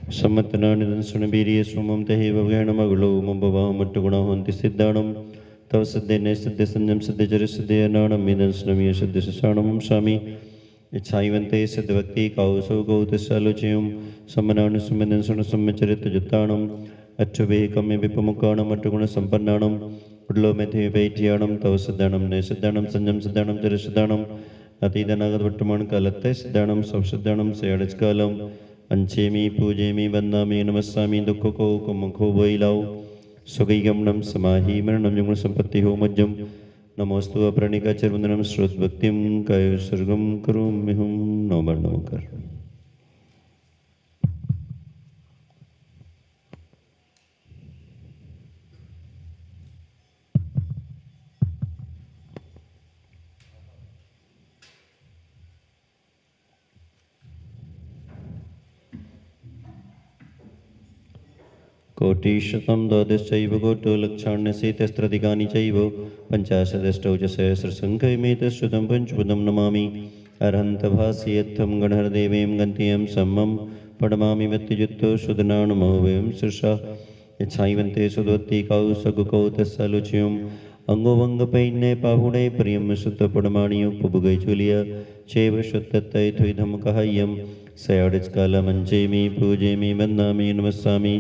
सम्मतनानिदं सुनबीर्ये सोमं तहि भवेणमगुलो मुम्बवामट्टुगुणवन्ति सिद्धाणं तव सिद्धेने सिद्धसंजम सिद्धचर सिद्धेनाणं मिदं स्नमीय सिद्धशशाणं स्वामी इच्छाइवन्ते सिद्धभक्ति काउसौ गौतस्सालोचयं सम्मनानि सुमदं सुन सम्मचरितजुत्ताणं अच्युभे कम्य विपमुखाणं अट्टुगुणसम्पन्नाणं उड्लोमेथे वैठ्याणं तव सिद्धाणं नैसिद्धाणं संजम सिद्धाणं चर सिद्धाणं अतीतनागतवर्तमान कालत्तै सिद्धाणं सवसिद्धाणं सेयडस्कालं अंचेमी पूजेमी वंदामी नमस्सामी दुःखको कुमुखो वैलाओ सुगैगमनं समाहि मरणं युग्म संपत्ति हो मज्जम नमोस्तु अप्रणिका चरवंदनम श्रुत भक्तिम काय सर्गम करोम्यहम नमोकर। कोटिशतं द्वादशैव कोटोलक्षाण्यशीतस्त्रधिकानि चैव पञ्चाशदष्टौ च सहस्रसङ्ख्यमेतश्रुतं पञ्चपदं नमामि अरहन्तभास्यत्थं गणहरदेवीं गन्त्यं सम्मं पडमामि मत्युजुत्तो सुदनानमो वयं सृषा यच्छाइवन्ते सुदवत्ति कौसगुकौ तस्सलुच्यं अंगोवंगपैन्ये पाहुणे प्रियं सुतपडमाणियो पुबुगै चुलिय चैव शुद्धत्तै थुइधमकहय्यं सयाडस्कालमञ्चेमि पूजेमि वन्दामि नमस्सामि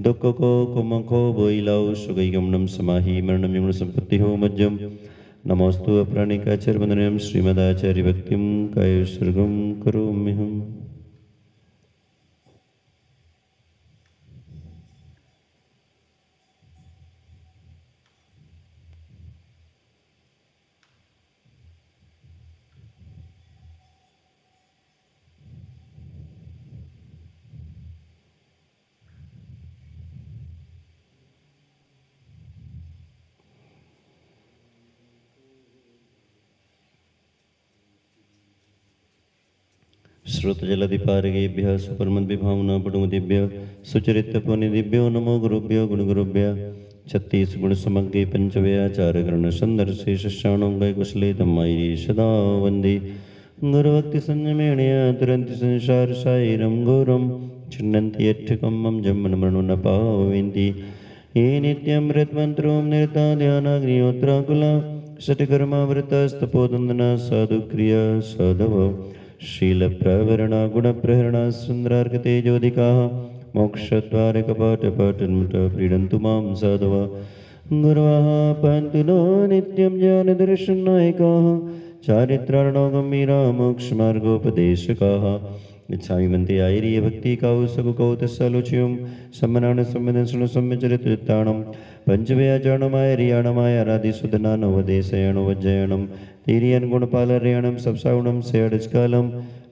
दुःखको कुमुखो बोइलाओ सुगैगमनं समाहि मरणं युग्म संपत्ति हो मज्जम नमोस्तु अप्राणिकाचरवंदनम श्रीमदाचार्य भक्तिं कायोत्सर्गं करोम्यहम्। श्रोतजलधिपारगेभ्यः सुपर्मद्विभावना पटुमतिभ्यः सुचरित्रपुनिदिभ्यो नमो गुरुभ्यो गुणगुरुभ्यः छत्तीस गुण समग्रे पंचव्याचारकर्ण संदर्शेषाणों कुशले तमायि सदा वंदे गुरुभक्ति संयमेणया तुरंति संसार साइरम घोरम छिन्नन्ति यट्ठकं मम जन्मन मरणो न पावयन्ति ये नित्यमृतमन्त्रों निरता ध्यानाग्निहोत्राकुला षट्कर्मावृतस्तपोदन्दना साधुक्रिया साधव शीलप्रवरणा गुणप्रहरणा सुन्दरार्कतेजोदिकाः मोक्षद्वारकपाटपाटन्मुटः प्रीडन्तु मां साधवा गुरवः पन्तु नो नित्यं ज्ञानदर्शननायकाः चारित्रार्णो गम्भीरा मोक्षमार्गोपदेशकाः इच्छामिमन्ते आयर्य भक्ति कौसगुकौ तस्सलोच्यं सम्मनान सम्मदंसुन सम्मचरितयुत्ताणं पञ्चव्याचारणमायर्याणमाय आराधिसुधनानवदेशयाणो तीर्यन गुणपालर्याणं सप्सागुणं सेयडस्कालं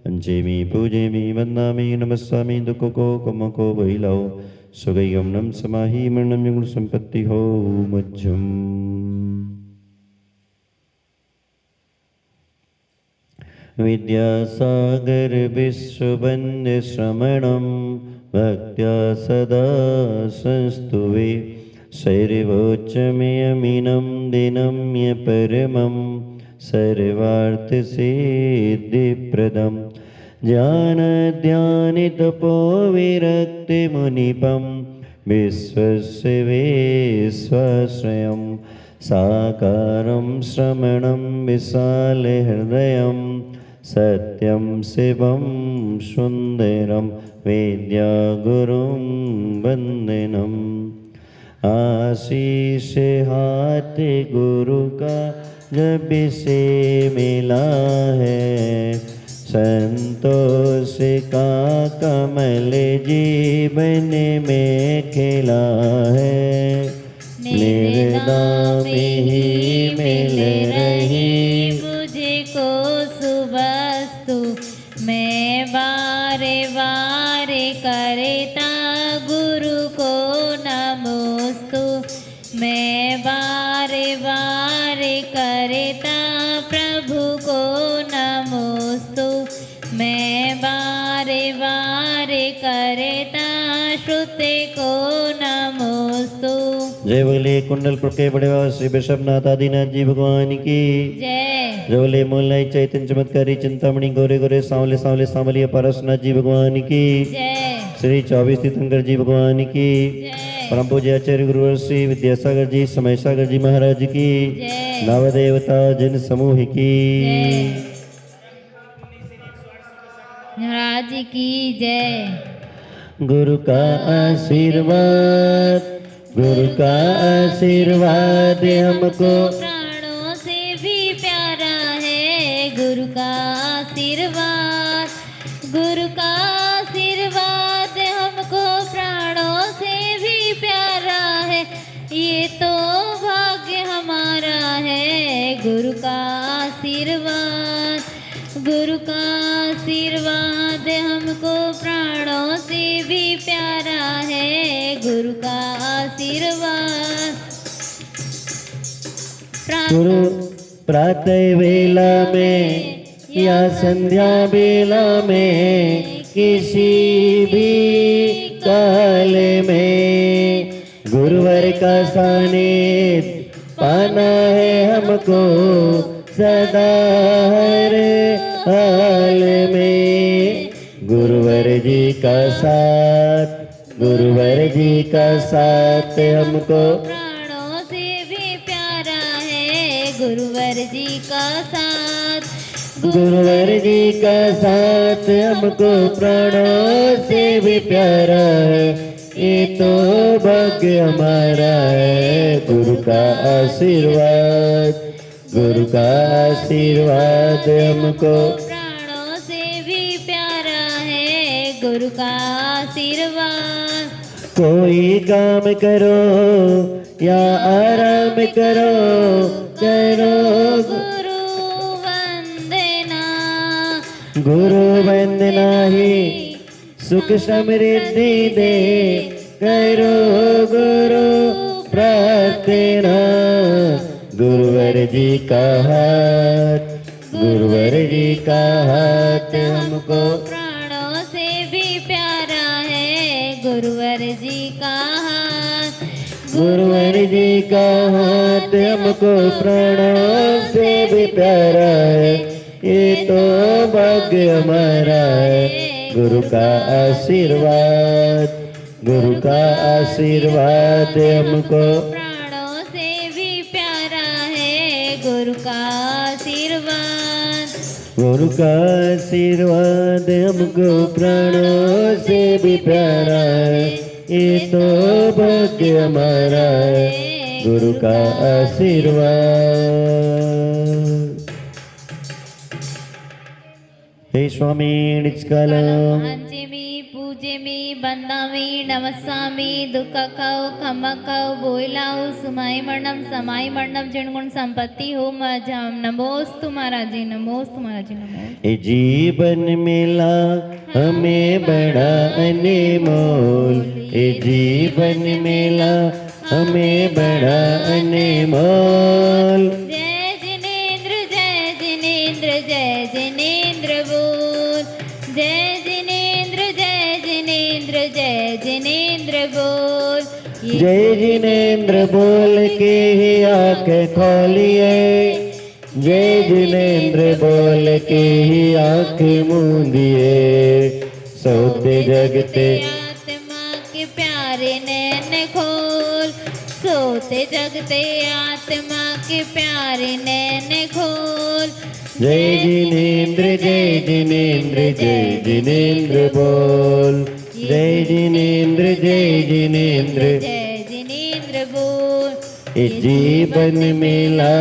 अंचेमि पूजेमि वन्दामि नमस्सामि दुःखको कुमुखो वैलाओ सुगैगमनं समाहि मरणं युग्म संपत्ति हो मज्जम। विद्यासागर विश्ववन्द्य श्रमणं भक्त्या सदा संस्तुवे शैर्वोच्चमेयमिनं दिनं य परमं सर्वार्थसिद्धिप्रदं ज्ञानध्यानितपोविरक्तिमुनिपं विश्वस्य विश्वाश्रयं साकारं श्रमणं विशालहृदयं सत्यं शिवं सुन्दरं विद्यागुरुं वन्दनम् आशीष हाथ गुरु का जब से मिला है संतोष का कमल जीवन में खिला है निर्दाम ही मिल रही मुझको सुवस्तु मैं बारे बारे करता गुरु को नमोस्तु मैं बारे बारे करता प्रभु को नमोस्तु मैं बारे बारे करता श्रुते को नमोस्तु। जय बोले कुंडलपुर के बड़े बाबा श्री वैष्णवनाथ आदिनाथ जी भगवान की जय। जय बोले मोलाई चैतन्य चमत्कारी चिंतामणि गोरे गोरे सांवले सांवले सांवलिया पारसनाथ जी भगवान की जय। श्री 24 तीर्थंकर जी भगवान की, जय परम पूज्य आचार्य गुरुवर श्री विद्यासागर जी समय सागर जी महाराज की, जय नवदेवता जन समूह की। जय महाराज की जय। गुरु का आशीर्वाद, गुरु का आशीर्वाद हमको प्राणों से भी प्यारा है। गुरु का आशीर्वाद, गुरु का आशीर्वाद हमको प्राणों से भी प्यारा है। ये तो भाग्य हमारा है। गुरु का आशीर्वाद, गुरु का आशीर्वाद हमको प्राणों से भी प्यारा है। गुरु का आशीर्वाद। गुरु प्रातः वेला में या संध्या बेला में, किसी भी काल में गुरुवर का सानिध्य पाना है हमको सदा हर हाल में। गुरुवर जी का साथ, गुरुवर जी का साथ हमको प्राणों से भी प्यारा है। गुरुवर जी का साथ, गुरुवर जी का साथ हमको प्राणों से भी प्यारा है। ये तो भाग्य हमारा है। गुरु का आशीर्वाद, गुरु का आशीर्वाद हमको प्राणों से भी प्यारा है। गुरु का आशीर्वाद। कोई काम करो या आराम करो, करो गुरु वंदना, गुरु वंदना ही सुख समृद्धि दे, करो गुरु प्रार्थना। गुरुवर जी का हाथ, गुरुवर जी का हाथ हमको प्राणों से भी प्यारा है। गुरुवर जी का हाथ, गुरुवर जी का हाथ हमको प्राणों से भी प्यारा है। ये तो भाग्य हमारा है। गुरु का आशीर्वाद, गुरु का आशीर्वाद हमको प्राणों से भी प्यारा है। गुरु का आशीर्वाद। गुरु का आशीर्वाद हमको प्राणों से भी प्यारा है। ये तो भाग्य हमारा है। गुरु का आशीर्वाद। हे स्वामी निष्कालम अंजेमी पूजेमी बंदामी नमस्सामी दुःखकौ खमकौ बोइलाऊ सुमाई मरणम समाई मरणम जिणगुण संपत्ति हो मजम। नमोस्तु महाराज जी, नमोस्तु महाराज जी, नमोस्तु। ये जीवन मिला हमें बड़ा अनमोल, ये जीवन मिला हमें बड़ा अनमोल। जय जिनेन्द्र जय जिनेन्द्र जय जिनेन्द्र बोल। जय जिनेन्द्र जय जिनेन्द्र जय जिनेन्द्र बोल। जय जिनेन्द्र बोल के ही आँख खोलिए, जय जिनेन्द्र बोल के ही आँख मूंदिए। सोते जगते आत्मा के प्यारे नैन खोल। सोते जगते आत्मा के प्यारे नैन खोल। जय जिनेन्द्र जय जिनेन्द्र जय जिनेन्द्र बोल। जय जिनेन्द्र जय जिनेन्द्र जय जिनेन्द्र बोल। ये जीवन मिला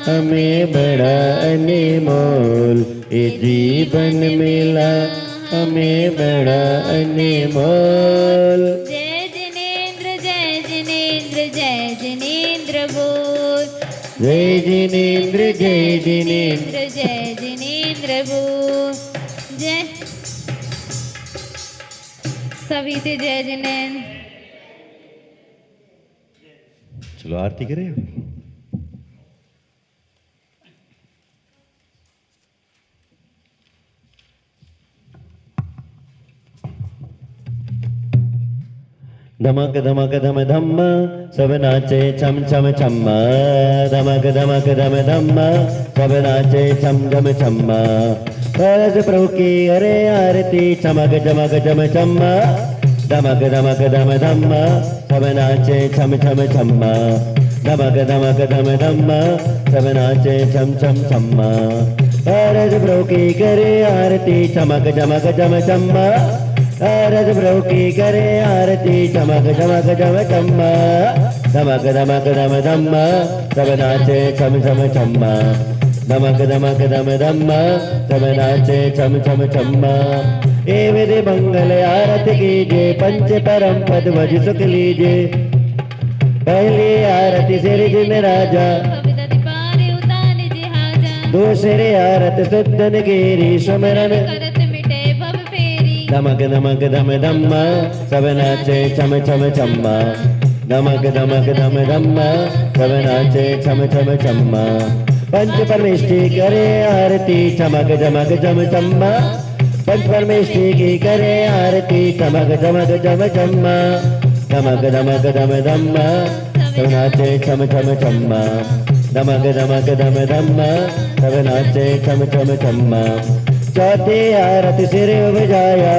हमें बड़ा अनमोल, ये जीवन मिला हमें बड़ा अनमोल। जय जिनेन्द्र जय जिनेन्द्र जय जिनेन्द्र बोल। जय जिनेन्द्र जय जिनेन्द्र जय जिनेन्द्र बोल। जय सभी से जय जिनेन्द्र। चलो आरती करें। धमक धमक धम धम्म सब नाचे छम छम छम्मा। धमक धमक धम धम्म सब नाचे छम छम छम्मा। परस प्रभु की अरे आरती चमक चमक चम छम्मा। धमक धमक धम धम्म सब नाचे छम छम छम्मा धमक धमक धम धम्म सब नाचे छम छम छम्मा अरज ब्रो की करे आरती चमक चमक चम चम्मा अरज ब्रो की करे आरती चमक चमक चम चम्मा धमक धमक धम धम्म सब नाचे छम छम छम्मा धमक धमक धम धम्म सब नाचे छम छम छम्मा ए विधि मंगल आरती कीजिए पंच परम पद भज सुख लीजिए पहली आरती सिर जिन राजा दूसरी आरती सुदन गिरी सुमरन धमक धमक धम धम्म सब नाचे छम छम छम्मा धमक धमक धम धम्म सब नाचे छम छम छम्मा पंच परमेष्टि करे आरती चमक चमक चम चम्मा पंच परमेष्टि की करे आरती चमक चमक चम चम्मा धमक धमक धम धम्मा सब नाचे छम छम छम्मा धमक धमक धम धम्मा सब नाचे छम छम छम्मा चौथी आरती सिर बजाया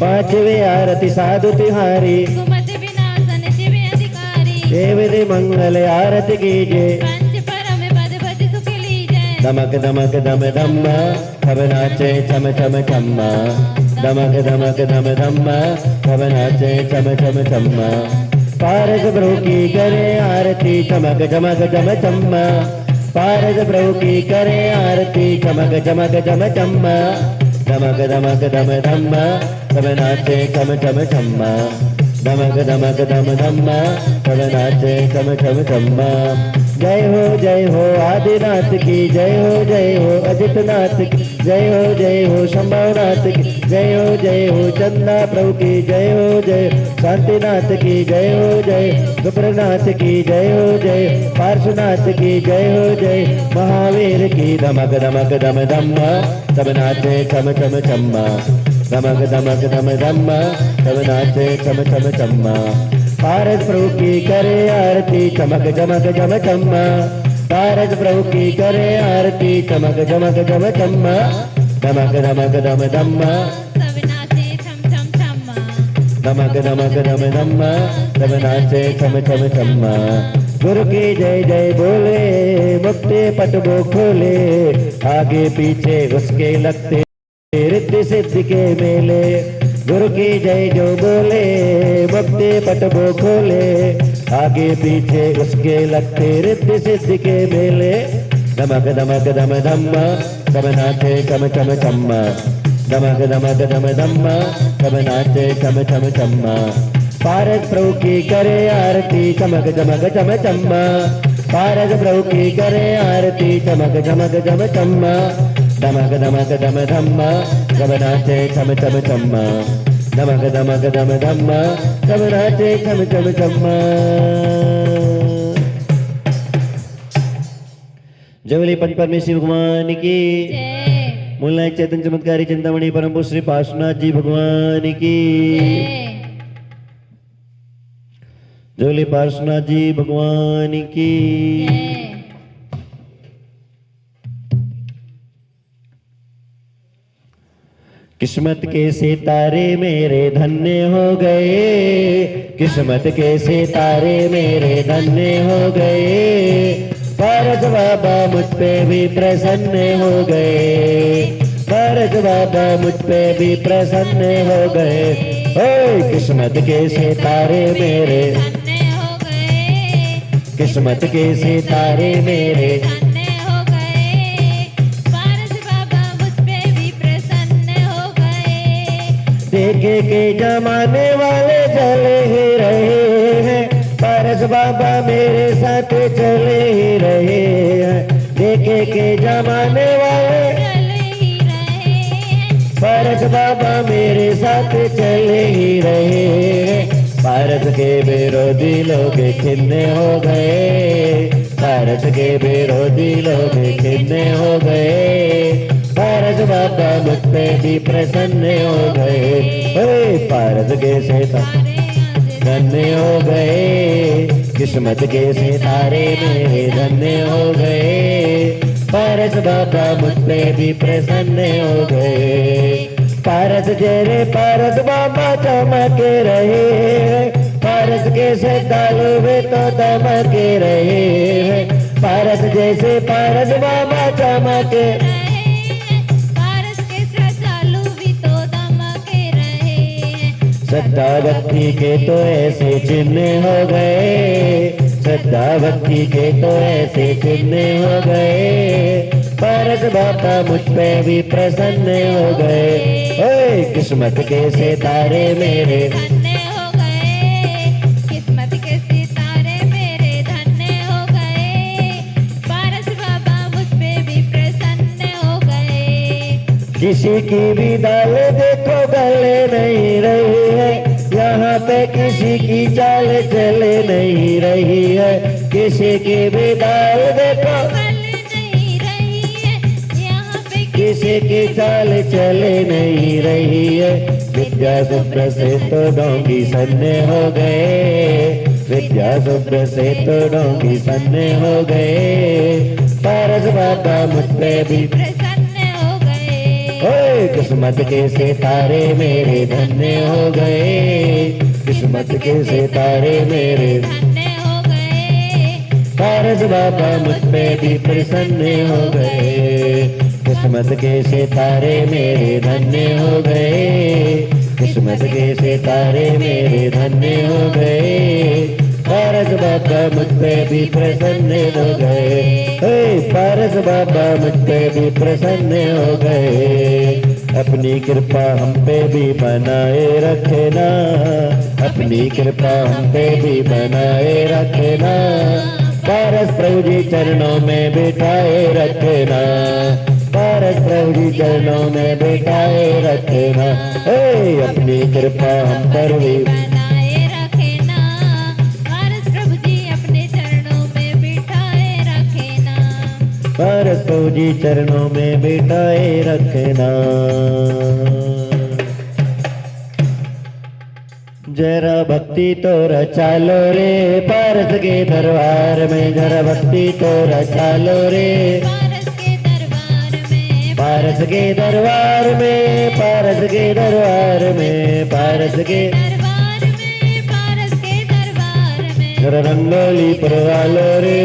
पांचवी आरती साधु तिहारी देवी मंगल आरती कीजिए धमक धमक धम धम्मा सब नाचे छम छम छम्मा धमक धमक धम धम्मा सब नाचे छम छम छम्मा पारस प्रभु की करे आरती चमक चमक चम चम्मा पारस प्रभु की करे आरती चमक चमक चम चम्मा धमक धमक धम धम्मा सब नाचे छम छम छम्मा धमक धमक धम धम्मा सब नाचे छम छम छम्मा जय हो आदिनाथ की जय हो अजितनाथ की जय हो शंभवनाथ की जय हो चंदा प्रभु की जय शांतिनाथ की जय सुप्रनाथ की जय पार्श्वनाथ की जय महावीर की धमक धमक धम धम्मा सब नाचे छम छम छम्मा धमक धमक धम धम्मा सब नाचे छम छम छम्मा पारस प्रभु की करे आरती चमक चमक चम चम्मा पारस प्रभु की करे आरती चमक चमक चम चम्मा धमक धमक धम धम्मा धमक धमक धम धम्मा सब नाचे छम छम छम्मा गुरु की जय बोले मुक्ति पट वो खोले आगे पीछे उसके लगते रिद्धि सिद्धि के मेले गुरु की जय जो बोले मुक्ति पट वो खोले आगे पीछे उसके लगते रिद्धि सिद्धि के मेले धमक धमक धम धम्मा सब नाचे छम छम छम्मा धमक धमक धम धम्मा सब नाचे छम छम छम्मा पारस प्रभु की करे आरती चमक चमक चम चम्मा पारस प्रभु की करे आरती चमक चमक चम चम्मा धमक धमक धम धम्मा सब नाचे छम छम छम्मा धमक धमक धम धम्मा सब नाचे छम छम छम्मा जवली पंच परमेश्वर भगवान की मूलनायक चैतन्य चमत्कारी चिंतामणि परम पुरुष श्री पार्श्वनाथ जी भगवान की जवली पार्श्वनाथ जी भगवान की किस्मत के सितारे मेरे धन्य हो गए किस्मत के सितारे मेरे धन्य हो गए पारस बाबा मुझ पे भी प्रसन्न हो गए पारस बाबा मुझ पे भी प्रसन्न हो गए ओ किस्मत के सितारे मेरे किस्मत के सितारे मेरे देखे के जमाने वाले चले ही रहे हैं पारस बाबा मेरे साथ चले ही रहे हैं देखे के जमाने वाले पारस बाबा मेरे साथ चले ही रहे हैं पारस के विरोधी लोग खिन्ने हो गए पारस के विरोधी लोग खिन्ने हो गए पारस बाबा मुझ पे भी प्रसन्न हो गए पारस के सितारे धन्य हो गए किस्मत के सितारे मेरे धन्य हो गए पारस बाबा मुझ पे भी प्रसन्न हो गए पारस जरे पारस बाबा चमके रहे हैं, पारस के श्रद्धालु वे तो दमके रहे हैं, पारस जैसे पारस बाबा चमके पारस के श्रद्धालु भी तो दमके रहे हैं। श्रद्धा भक्ति के तो ऐसे चिन्ह हो गए, श्रद्धा भक्ति के तो ऐसे चिन्ह हो गए, पारस बाबा मुझ पे भी प्रसन्न हो गए। ओए किस्मत के सितारे मेरे धन्य हो गए, किस्मत के सितारे मेरे धन्य हो गए, पारस बाबा मुझ पे भी प्रसन्न हो गए। किसी की भी दाल देखो गले नहीं रही है, यहाँ पे किसी की चाल चले नहीं रही है, किसी की भी दाल देखो किसी की चाल चले नहीं रही है। विद्या शुभ्र से तो डोंगी सन्ने हो गए, विद्या शुभ्र से तो डोंगी सन्ने हो गए, पारस बाबा मुझ पे भी प्रसन्न हो गए। ओए किस्मत के सितारे मेरे धन्य हो गए, किस्मत के सितारे मेरे धन्य हो गए, पारस बाबा मुझ पे भी प्रसन्न हो गए, किस्मत के सितारे मेरे धन्य हो गए, किस्मत के सितारे मेरे धन्य हो गए, पारस बाबा मुझ पे भी प्रसन्न हो गए। पारस बाबा मुझ पे भी प्रसन्न हो गए, अपनी कृपा हम पे भी बनाए रखना, अपनी कृपा हम पे भी बनाए रखना, पारस प्रभु जी चरणों में बिठाए रखना, पारस प्रभु जी चरणों में बिठाए रखना, अपनी कृपा हम पर भी बनाए रखना, पारस प्रभु जी अपने चरणों में बिठाए रखना, पारस प्रभु जी चरणों में बिठाए रखना। जरा भक्ति तो रचा लो रे पारस के दरबार में, जरा भक्ति तो रचा लो रे पारस के दरबार में, पारस के दरबार में, पारस के दरबार में, पारस के दरबार में, पारस के दरबार में, जरा रंगोली पुरवा लो रे,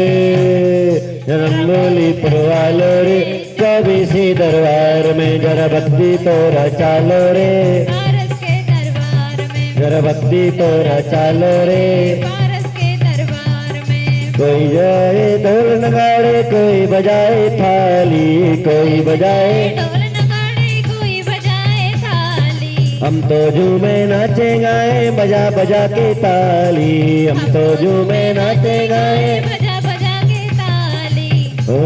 जरा रंगोली पुरवा लो रे, 24 दरबार में, जरा भक्ति तो रचा लो रे, पारस के दरबार में, जरा भक्ति तो रचा लो रे, पारस के दरबार में, कोई जाए ढोल नगाड़े, कोई बजाए थाली, कोई बजाए ढोल नगाड़े कोई बजाए थाली, हम तो झूमे नाचे गाए बजा बजा के ताली, हम तो झूमे नाचे गाए बजा बजा के ताली, ओ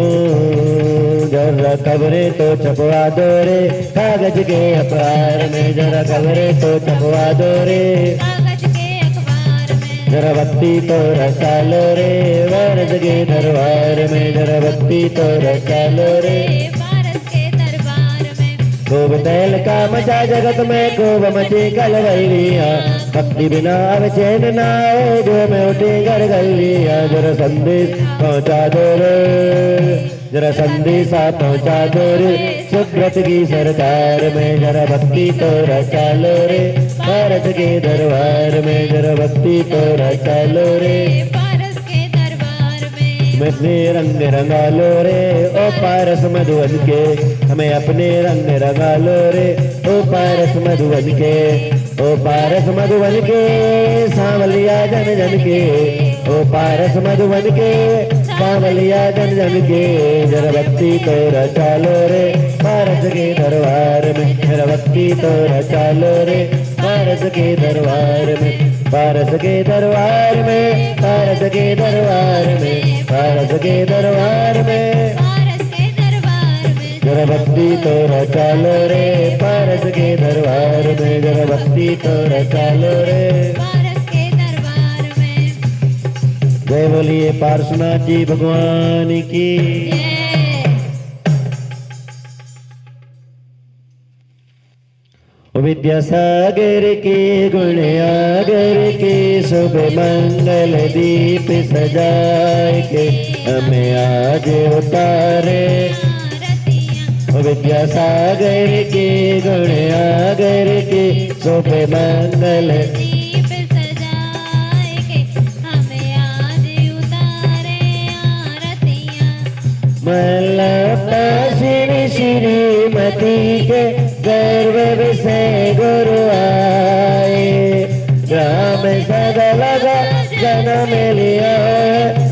जरा खबरें तो छपवा दो रे कागज के अखबार में, जरा खबरें तो छपवा दो रे कागज के अखबार में, जरा भक्ति तो रचा लो रे पारस के दरबार में, जरा भक्ति तो रचा लो रे, पारस के दरबार में, खूब तैल का मचा जगत में, खूब मची कलवैलिया, भक्ति बिना अब चैन ना आए, जो मैं उठी घर गलिया, जरा संदेश पहुंचा दो रे, जरा संदेशा पहुंचा दो रे, सुब्रत की सरकार में, जरा भक्ति तो रचा लो रे पारस के दरबार में, जरा भक्ति तो रचा लो रे, पारस के दरबार में, हमें अपने रंग रंगा लो रे ओ पारस मधुवन के, हमें अपने रंग रंगा लो रे ओ पारस मधुवन के, ओ पारस मधुवन के सांवलिया जन जन के, ओ पारस मधुवन के सांवलिया जन जन के, जरा भक्ति तो रचा लो रे पारस के दरबार में, जरा भक्ति तो रचा लो रे पारस के दरबार में, पारस के दरबार में, पारस के दरबार में, पारस के दरबार में, पारस के दरबार में, जरा भक्ति तो रचा लो रे पारस के दरबार में, जरा भक्ति तो रचा लो रे, पारस के दरबार में, जय बोलिए पार्श्वनाथ जी भगवान की। जय। विद्यासागर के गुण आगर के शुभ मंगल दीप सजाए के हमें आज उतारे, आरतियाँ ओ विद्यासागर के गुण आगर के शोभे मंगल दीप सजाए के हमें आज उतारे आरतियाँ। मल्लप्पा श्री श्रीमती के गर्व विषय गुरु आए ग्राम सगल जन्म लिया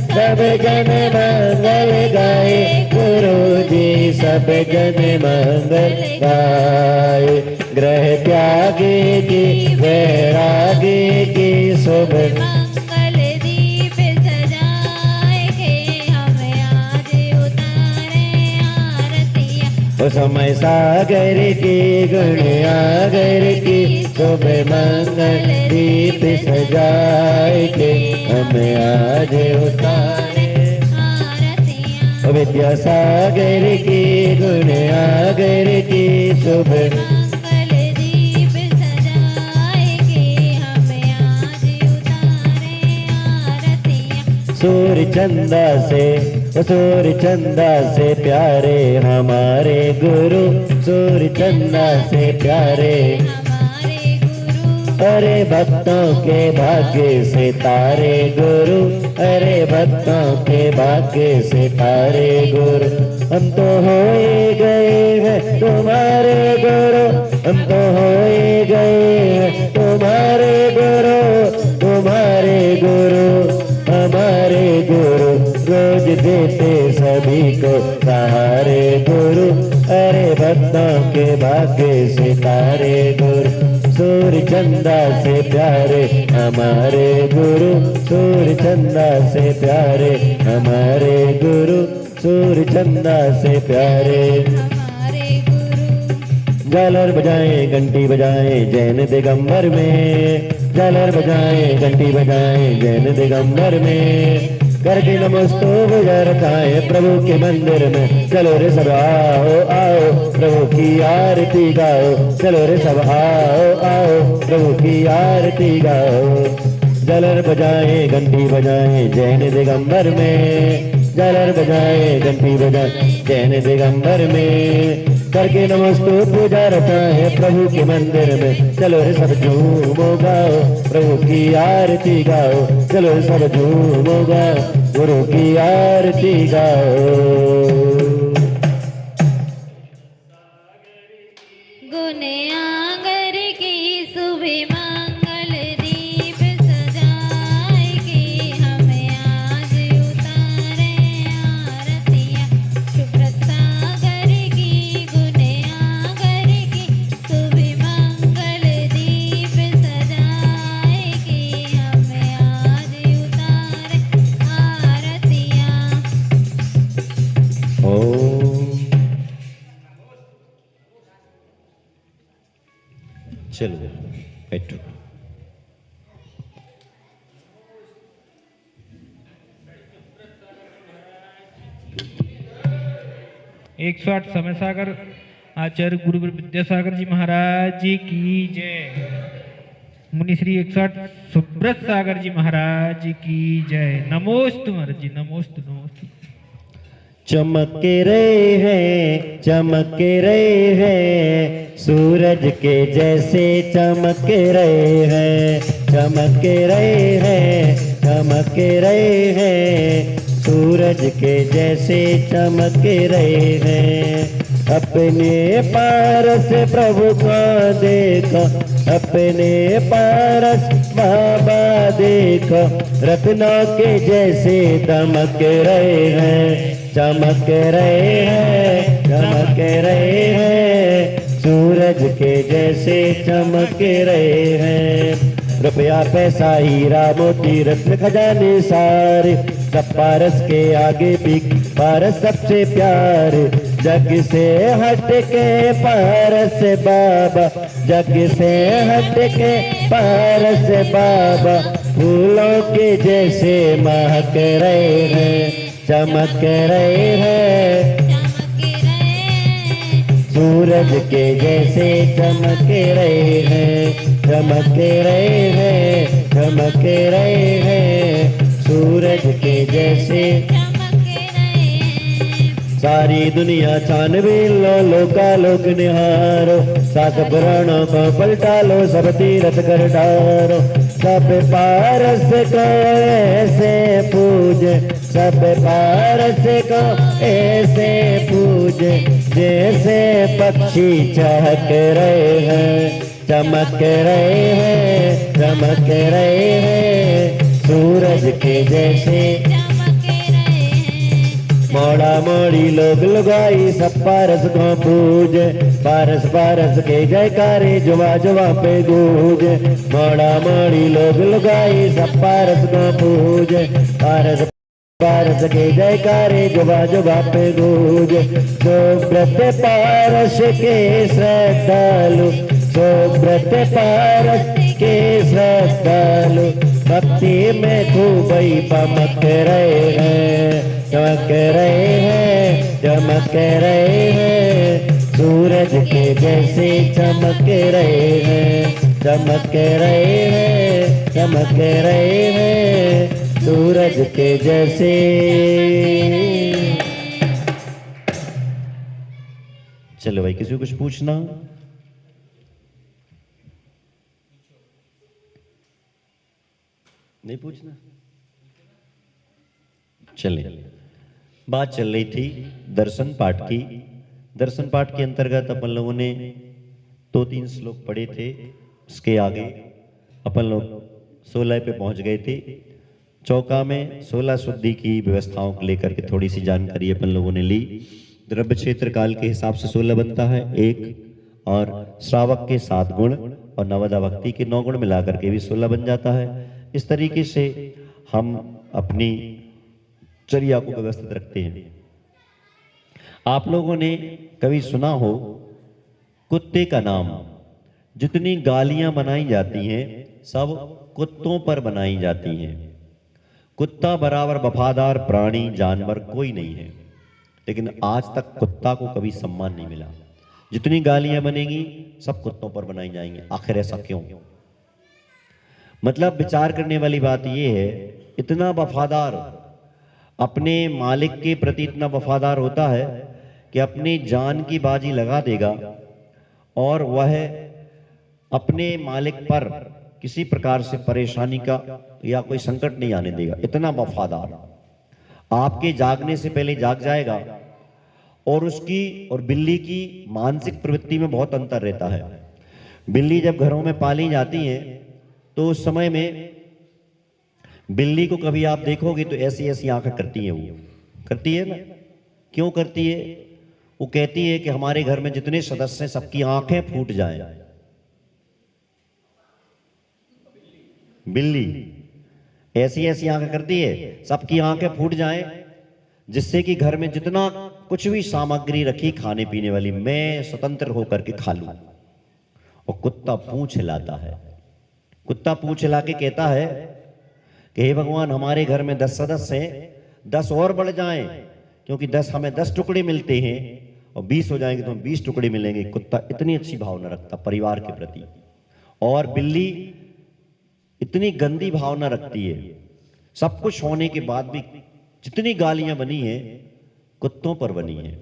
सब जन मंगल गाए गुरु जी सब जन मंगल गाए ग्रह त्यागे की वैरागी की शुभ मंगल दीप सजाए के हमें आज उतारे आरतियाँ। समय सागर की गुण आगर की शुभ मंगल दीप सजाए के हमें आज उतारे आरतियाँ। विद्यासागर की गुण आगर की शुभ मंगल दीप सजाए के हमें आज उतारे आरतियाँ। सूर्य चंदा से प्यारे हमारे गुरु सूर्य चंदा से प्यारे हमारे गुरु अरे भक्तों के भाग्य से तारे गुरु अरे भक्तों के भाग्य से तारे गुरु हम तो होए गए हैं तुम्हारे गुरु हम तो होए गए हैं तुम्हारे गुरु हमारे गुरु रोज देते सभी को सहारे गुरु अरे भक्तों के भाग्य से तारे गुरु सूर्य चंदा से प्यारे हमारे गुरु सूर्य चंदा से प्यारे हमारे गुरु सूर्य चंदा से प्यारे हमारे गुरु। झालर बजाएं घंटी बजाएं जैन दिगंबर में झालर बजाएं घंटी बजाएं जैन दिगंबर में करके नमस्तो रखाए प्रभु के मंदिर में चलो रे सब आओ आओ प्रभु की आरती गाओ चलो रे सब आओ आओ प्रभु की आरती गाओ झालर बजाएं घंटी बजाएं जैन दिगंबर में झालर बजाएं घंटी बजाएं जैन दिगंबर में करके नमस्तो पूजा रखा है प्रभु के मंदिर में चलो रे सब झूमो गाओ प्रभु की आरती गाओ चलो रे सब झूमो गाओ गुरु की आरती गाओ गुण आगर की सुबह मंगल दीप सजाए के हमें आज उतारे आरतियाँ। सुब्रत सागर की गुण आगर की सुबह मंगल दीप सजाए के हमें आज उतारे आरतियाँ। ओम चलो बैठो 108 समय सागर आचार्य गुरु विद्यासागर जी महाराज जी की जय। मुनिश्री 108 सुब्रत सागर जी महाराज जी की जय। नमोस्तु महाराज जी नमोस्तु नमोस्तु। चमक रहे हैं सूरज के जैसे चमक रहे हैं चमक रहे हैं सूरज के जैसे चमक रहे हैं अपने पारस प्रभु का देखो अपने पारस बाबा देखो रत्नों के जैसे दमक रहे हैं चमक रहे हैं सूरज के जैसे चमक रहे हैं रुपया पैसा हीरा मोती रत्न खजाने सारे सब पारस के आगे भी पारस सबसे प्यारे जग से हट के पारस बाबा जग से हट के पारस बाबा फूलों के जैसे महक रहे हैं चमक रहे हैं सूरज के जैसे चमक रहे हैं चमक रहे हैं सूरज के जैसे सारी दुनिया छानबीन लो, लोका लोक निहारो, सात पुराणों को पलटा लो, सब तीरथ कर डारो। सब पारस को ऐसे पूजे, सब पारस को ऐसे पूजे, जैसे पक्षी चहक रहे हैं, चमक रहे हैं, चमक रहे हैं, सूरज के जैसे चमक रहे हैं। मोड़ा मोड़ी लोग लुगाई, सब पारस को पूजे, पारस पारस के जयकारे जुआ जुआ पे गूंजे। मोड़ा मोड़ी लोग लुगाई, सब पारस को पूजे, पारस पारस के जयकारे जुबा जुबा पे गूंजे। सुब्रत पारस के श्रद्धालु, सुब्रत पारस के श्रद्धालु, भक्ति में खूब ही पमक रहे हैं, चमक रहे हैं, चमक रहे हैं, सूरज के जैसे चमक रहे हैं, चमक रहे हैं, चमक रहे हैं, सूरज के जैसे। चलो भाई, किसी को कुछ पूछना? नहीं पूछना? चले, बात चल रही थी दर्शन पाठ की। दर्शन पाठ के अंतर्गत अपन लोगों ने 2-3 श्लोक पढ़े थे। उसके आगे अपन लोग 16 पे पहुंच गए थे। चौका में 16 शुद्धि की व्यवस्थाओं को लेकर के थोड़ी सी जानकारी अपन लोगों ने ली। द्रव्य क्षेत्र काल के हिसाब से 16 बनता है 1, और श्रावक के 7 गुण और नवदा भक्ति के 9 गुण मिलाकर के भी 16 बन जाता है। इस तरीके से हम अपनी चर्या को व्यवस्थित रखते हैं। आप लोगों ने कभी सुना हो कुत्ते का नाम? जितनी गालियां बनाई जाती हैं सब कुत्तों पर बनाई जाती हैं। कुत्ता बराबर वफादार प्राणी जानवर कोई नहीं है, लेकिन आज तक कुत्ता को कभी सम्मान नहीं मिला। जितनी गालियां बनेगी सब कुत्तों पर बनाई जाएंगी। आखिर ऐसा क्यों? मतलब विचार करने वाली बात यह है, इतना वफादार, अपने मालिक के प्रति इतना वफादार होता है कि अपनी जान की बाजी लगा देगा और वह अपने मालिक पर किसी प्रकार से परेशानी का या कोई संकट नहीं आने देगा। इतना वफादार, आपके जागने से पहले जाग जाएगा। और उसकी और बिल्ली की मानसिक प्रवृत्ति में बहुत अंतर रहता है। बिल्ली जब घरों में पाली जाती हैं तो उस समय में बिल्ली को कभी आप देखोगे तो ऐसी ऐसी आंखें करती है, वो करती है ना। क्यों करती है? वो कहती है कि हमारे घर में जितने सदस्य हैं सबकी आंखें फूट जाएं। बिल्ली ऐसी ऐसी आंखें करती है, सबकी आंखें फूट जाएं, जिससे कि घर में जितना कुछ भी सामग्री रखी खाने पीने वाली, मैं स्वतंत्र होकर के खा लूं। और कुत्ता पूंछ हिलाता है। कुत्ता पूंछ हिला के कहता है कि हे भगवान, हमारे घर में 10 सदस्य हैं, 10 और बढ़ जाएं, क्योंकि 10 हमें 10 टुकड़े मिलते हैं और 20 हो जाएंगे तो हमें 20 टुकड़े मिलेंगे। कुत्ता इतनी अच्छी भावना रखता परिवार के प्रति। और बिल्ली इतनी गंदी भावना रखती है। सब कुछ होने के बाद भी जितनी गालियां बनी हैं कुत्तों पर बनी हैं।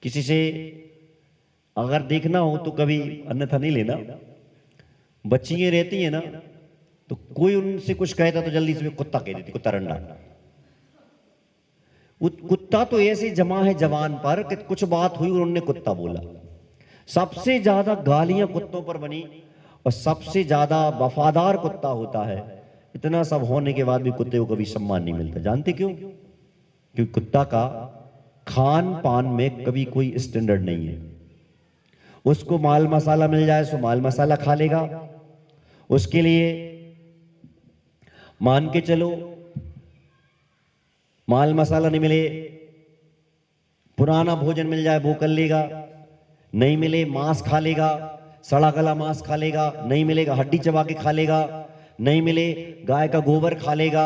किसी से अगर देखना हो तो कभी अन्यथा नहीं लेना। बच्चियां रहती है ना, तो कोई उनसे कुछ कहता तो जल्दी से कुत्ता कह देती, कुत्ता रंडा। कुत्ता तो ऐसे जमा है जवान पर कि कुछ बात हुई और उन्होंने कुत्ता बोला। सबसे ज्यादा गालियां कुत्तों पर बनी और सबसे ज्यादा वफादार कुत्ता होता है। इतना सब होने के बाद भी कुत्ते को कभी सम्मान नहीं मिलता। जानते क्यों? क्योंकि कुत्ता का खान पान में कभी कोई स्टैंडर्ड नहीं है। उसको माल मसाला मिल जाए सो माल मसाला खा लेगा। उसके लिए मान के चलो, माल मसाला नहीं मिले, पुराना भोजन मिल जाए वो कर लेगा। नहीं मिले मांस खा लेगा, सड़ा गला मांस खा लेगा। नहीं मिलेगा हड्डी चबा के खा लेगा। नहीं मिले गाय का गोबर खा लेगा।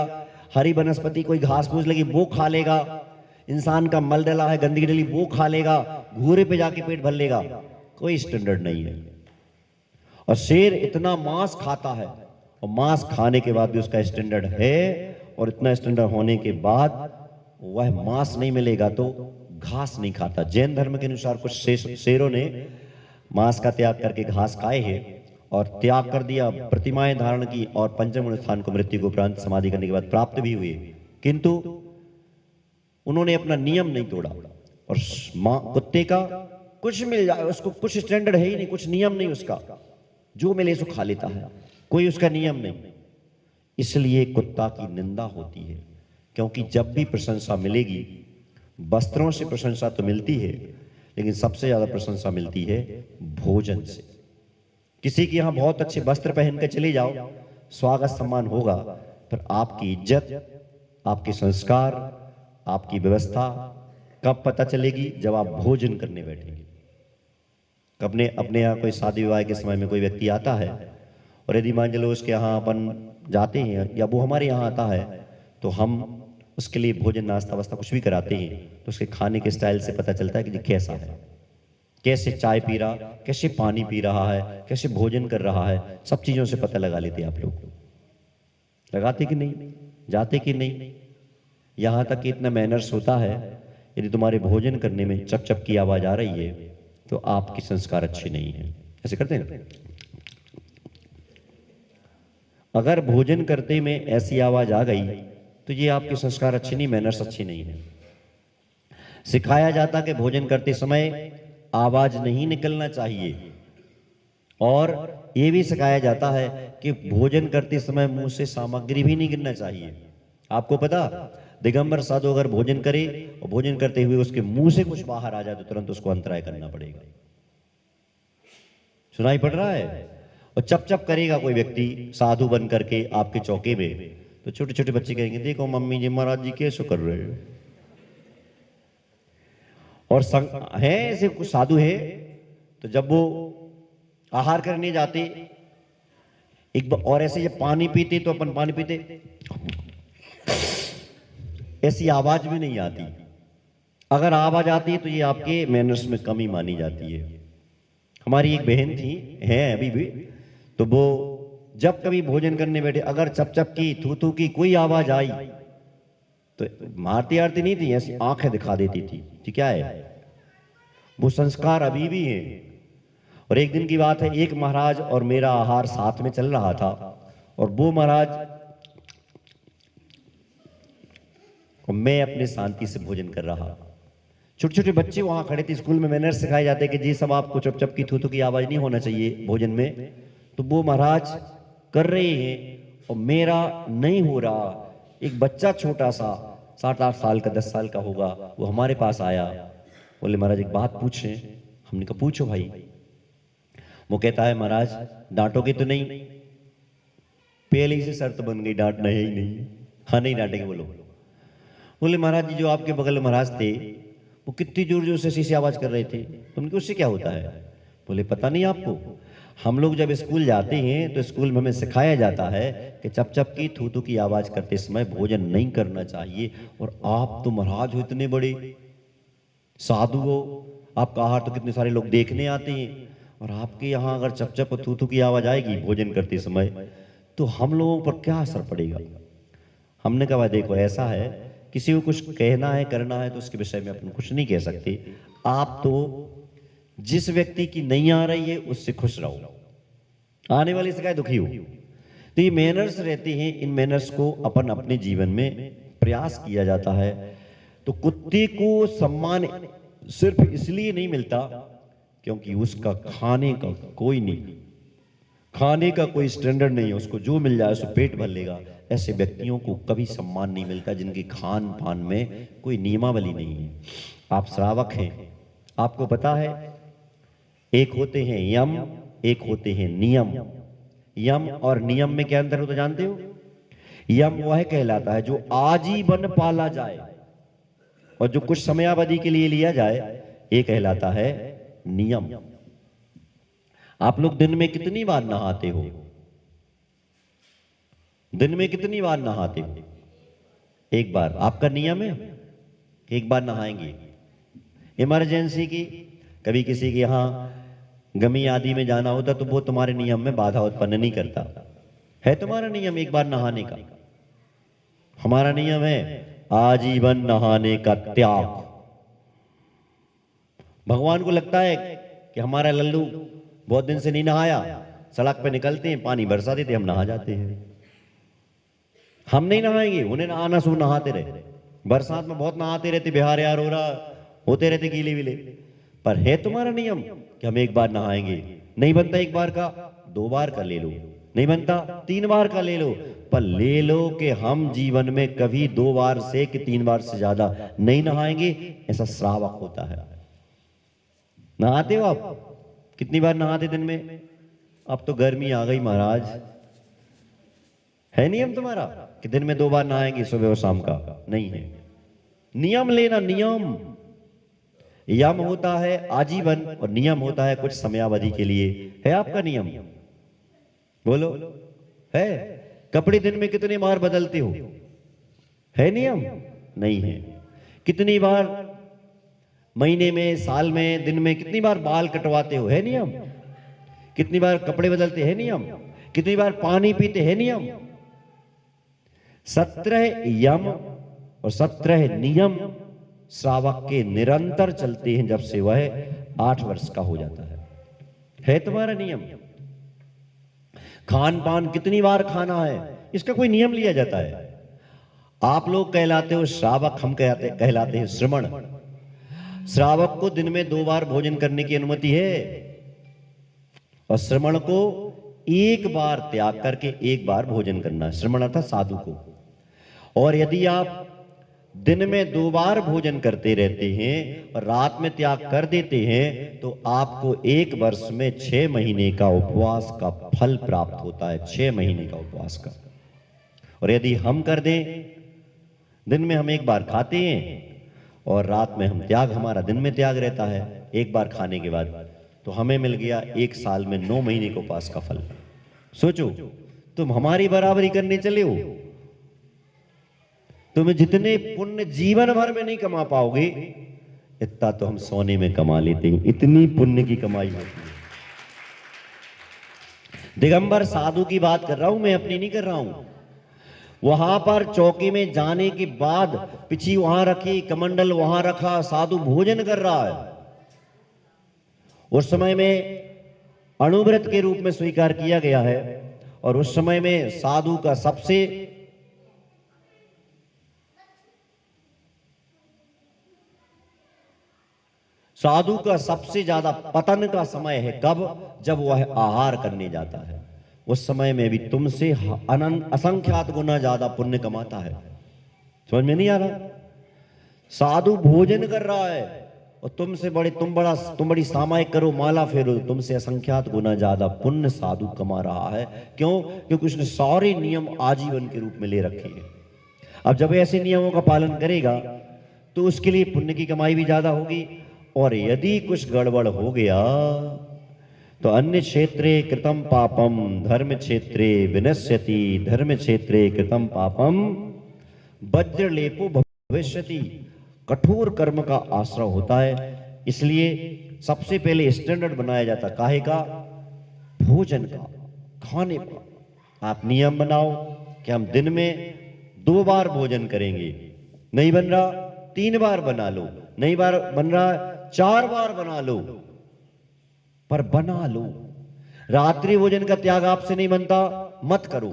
हरी वनस्पति कोई घास फूस लगी वो खा लेगा। इंसान का मल डला है, गंदगी डली वो खा लेगा। घूरे पे जाके पेट भर लेगा। कोई स्टैंडर्ड नहीं है। और शेर इतना मांस खाता है और मांस खाने के बाद भी उसका स्टैंडर्ड है। और इतना स्टैंडर्ड होने के बाद वह मांस नहीं मिलेगा तो घास नहीं खाता। जैन धर्म के अनुसार कुछ शेरों ने मांस का त्याग करके घास खाए हैं और त्याग कर दिया, प्रतिमाएं धारण की और पंचम स्थान को मृत्यु के उपरांत समाधि करने के बाद प्राप्त भी हुए, किंतु उन्होंने अपना नियम नहीं तोड़ा। और कुत्ते का कुछ मिल जाए, उसको कुछ स्टैंडर्ड है ही नहीं, कुछ नियम नहीं उसका, जो मिले सो खा लेता है, कोई उसका नियम नहीं। इसलिए कुत्ता की निंदा होती है, क्योंकि जब भी प्रशंसा मिलेगी, वस्त्रों से प्रशंसा तो मिलती है, लेकिन सबसे ज्यादा प्रशंसा मिलती है भोजन से। किसी के यहां बहुत अच्छे वस्त्र पहन कर चले जाओ, स्वागत सम्मान होगा, पर आपकी इज्जत, आपके संस्कार, आपकी व्यवस्था कब पता चलेगी? जब आप भोजन करने बैठेंगे। अपने यहाँ कोई शादी विवाह के समय में कोई व्यक्ति आता है और यदि मान लो उसके यहाँ अपन जाते हैं या वो हमारे यहाँ आता है, तो हम उसके लिए भोजन नाश्ता वास्ता कुछ भी कराते हैं, तो उसके खाने के स्टाइल से पता चलता है कि कैसा है, कैसे चाय पी रहा, कैसे पानी पी रहा है, कैसे भोजन कर रहा है, सब चीजों से पता लगा लेते हैं। आप लोग लगाते कि नहीं, जाते कि नहीं? यहां तक कि इतना मैनर्स होता है, यदि तुम्हारे भोजन करने में चप चप की आवाज आ रही है तो आपकी संस्कार अच्छी नहीं है। ऐसे करते हैं ना? अगर भोजन करते में ऐसी आवाज आ गई तो ये आपके संस्कार अच्छे नहीं, मैनर्स अच्छी नहीं है। सिखाया जाता कि भोजन करते समय आवाज नहीं निकलना चाहिए, और ये भी सिखाया जाता है कि भोजन करते समय मुंह से सामग्री भी नहीं गिरना चाहिए। आपको पता, दिगंबर साधु अगर भोजन करे और भोजन करते हुए उसके मुंह से कुछ बाहर आ जाए तो तुरंत उसको अंतराय करना पड़ेगा। सुनाई पड़ रहा है? और चप चप करेगा कोई व्यक्ति साधु बन करके आपके चौके में, तो छोटे छोटे बच्चे कहेंगे देखो मम्मी जी महाराज जी कैसे कर रहे हैं। और है ऐसे कुछ साधु है, तो जब वो आहार करने जाते एक बार, और ऐसे ये पानी पीते तो अपन पानी पीते, ऐसी आवाज भी नहीं आती। अगर आवाज आती है तो ये आपके मैनर्स में कमी मानी जाती है। हमारी एक बहन थी, है अभी भी, तो वो जब कभी भोजन करने बैठे अगर चप चप की, थू थू की कोई आवाज आई तो मारती आरती नहीं थी, ऐसी आंखें दिखा देती थी। क्या है वो संस्कार अभी भी है। और एक दिन की बात है, एक महाराज और मेरा आहार साथ में चल रहा था, और वो महाराज और मैं अपने शांति से भोजन कर रहा। छोटे छोटे बच्चे वहां खड़े थे, स्कूल में मैनर्स सिखाए जाते कि जी सब आपको चप चप की, थू थू की आवाज नहीं होना चाहिए भोजन में। तो वो महाराज कर रहे हैं और मेरा नहीं हो रहा। एक बच्चा छोटा सा 7-8 साल का, 10 साल का होगा, वो हमारे पास आया, बोले महाराज एक बात पूछे। हमने कहा पूछो भाई। वो कहता है महाराज डांटोगे तो नहीं? पहले ही से शर्त बन गई, डांटना है ही नहीं। हाँ नहीं डांटेंगे बोलो। बोले महाराज जी जो आपके बगल में महाराज थे वो कितनी जोर जोर से शीशे आवाज कर रहे थे, तुमको उससे क्या होता है? बोले पता नहीं आपको, हम लोग जब स्कूल जाते हैं तो स्कूल में हमें सिखाया जाता है कि चप चप की, थू थू की आवाज करते समय भोजन नहीं करना चाहिए। और आप तो महाराज हो, इतने बड़े साधु हो, आपका आहार तो कितने सारे लोग देखने आते हैं, और आपके यहाँ अगर चप चप और थू थू की आवाज आएगी भोजन करते समय तो हम लोगों पर क्या असर पड़ेगा? हमने कहा देखो ऐसा है, किसी को कुछ कहना है करना है तो उसके विषय में अपन कुछ नहीं कह सकते। आप तो जिस व्यक्ति की नहीं आ रही है उससे खुश रहो, आने वाली से क्या दुखी हो। तो ये मैनर्स रहते हैं, इन मैनर्स को अपन अपने जीवन में प्रयास किया जाता है। तो कुत्ते को सम्मान सिर्फ इसलिए नहीं मिलता क्योंकि उसका खाने का कोई नहीं, खाने का कोई स्टैंडर्ड नहीं है, उसको जो मिल जाए उसको पेट भर लेगा। ऐसे व्यक्तियों को कभी सम्मान नहीं मिलता जिनके खान पान में कोई नियमावली नहीं है। आप श्रावक हैं, आपको पता है एक होते हैं यम, एक होते हैं नियम। यम और नियम में क्या अंतर होता जानते हो? यम वह कहलाता है जो आजीवन पाला जाए, और जो कुछ समयावधि के लिए लिया जाए ये कहलाता है नियम। आप लोग दिन में कितनी बार नहाते हो? दिन में कितनी बार नहाते हो? एक बार। आपका नियम है एक बार नहाएंगे। इमरजेंसी की, कभी किसी के यहां गमी आदि में जाना होता तो वो तुम्हारे नियम में बाधा उत्पन्न नहीं करता है। तुम्हारा नियम एक बार नहाने का, हमारा नियम है आजीवन नहाने का त्याग। भगवान को लगता है कि हमारा लल्लू बहुत दिन से नहीं नहाया, सड़क पे निकलते हैं, पानी बरसा देते, हम नहा जाते हैं। हम नहीं नहाएंगे, उन्हें नहाना सो नहाते रहे। बरसात में बहुत नहाते रहते, बिहार यार हो रहा होते रहते गीले विले। पर है तुम्हारा नियम कि हम एक बार नहाएंगे? नहीं बनता एक बार का, 2 बार का ले लो। नहीं बनता 3 बार का ले लो। पर ले लो कि हम जीवन में कभी 2 बार से कि 3 बार से ज्यादा नहीं नहाएंगे, ऐसा श्रावक होता है। नहाते हो आप? कितनी बार नहाते दिन में? अब तो गर्मी आ गई महाराज। है नियम तुम्हारा कि दिन में 2 बार नहाएंगे, सुबह और शाम का? नहीं है। नियम लेना, नियम। यम होता है आजीवन और नियम होता है कुछ समयावधि के लिए। है आपका नियम? बोलो, है? कपड़े दिन में कितनी बार बदलते हो? है नियम? नहीं है। कितनी बार महीने में, साल में, दिन में कितनी बार बाल कटवाते हो? है नियम? कितनी बार कपड़े बदलते? है नियम? कितनी बार पानी पीते? है नियम? 17 यम और 17 नियम श्रावक के निरंतर चलते हैं जब से वह 8 वर्ष का हो जाता है तुम्हारा नियम? खान पान कितनी बार खाना है, इसका कोई नियम लिया जाता है? आप लोग कहलाते हो श्रावक, हम कहलाते हैं श्रमण। श्रावक को दिन में 2 बार भोजन करने की अनुमति है और श्रमण को 1 बार त्याग करके 1 बार भोजन करना है। श्रमण अर्थात साधु को। और यदि आप दिन में 2 बार भोजन करते रहते हैं और रात में त्याग कर देते हैं तो आपको 1 वर्ष में 6 महीने का उपवास का फल प्राप्त होता है। 6 महीने का उपवास का। और यदि हम कर दें, दिन में हम 1 बार खाते हैं और रात में हम त्याग, हमारा दिन में त्याग रहता है 1 बार खाने के बाद, तो हमें मिल गया 1 साल में 9 महीने का उपवास का फल। सोचो, तुम हमारी बराबरी करने चले हो। तुम्हें जितने पुण्य जीवन भर में नहीं कमा पाओगे, इतना तो हम सोने में कमा लेते हैं। इतनी पुण्य की कमाई होती है। दिगंबर साधु की बात कर रहा हूं मैं, अपनी नहीं कर रहा हूं। वहां पर चौकी में जाने के बाद पिछी वहां रखी, कमंडल वहां रखा, साधु भोजन कर रहा है। उस समय में अणुव्रत के रूप में स्वीकार किया गया है और उस समय में साधु का सबसे ज्यादा पतन का समय है। कब? जब वह आहार करने जाता है। उस समय में भी तुमसे असंख्यात गुना ज्यादा पुण्य कमाता है। समझ में नहीं आ रहा? साधु भोजन कर रहा है और तुम बड़ी सामायिक करो, माला फेरो, तुमसे असंख्यात गुना ज्यादा पुण्य साधु कमा रहा है। क्यों? क्योंकि उसने सारे नियम आजीवन के रूप में ले रखे हैं। अब जब ऐसे नियमों का पालन करेगा तो उसके लिए पुण्य की कमाई भी ज्यादा होगी। और यदि कुछ गड़बड़ हो गया तो अन्य क्षेत्रे कृतम पापम धर्म क्षेत्रे विनश्यति, धर्म क्षेत्रे कृतम पापम वज्रलेपो भविष्यति। कठोर कर्म का आश्रय होता है। इसलिए सबसे पहले स्टैंडर्ड बनाया जाता काहे का? भोजन का, खाने का। आप नियम बनाओ कि हम दिन में 2 बार भोजन करेंगे। नहीं बन रहा 3 बार बना लो, नहीं बार बन रहा 4 बार बना लो, पर बना लो। रात्रि भोजन का त्याग आपसे नहीं बनता, मत करो।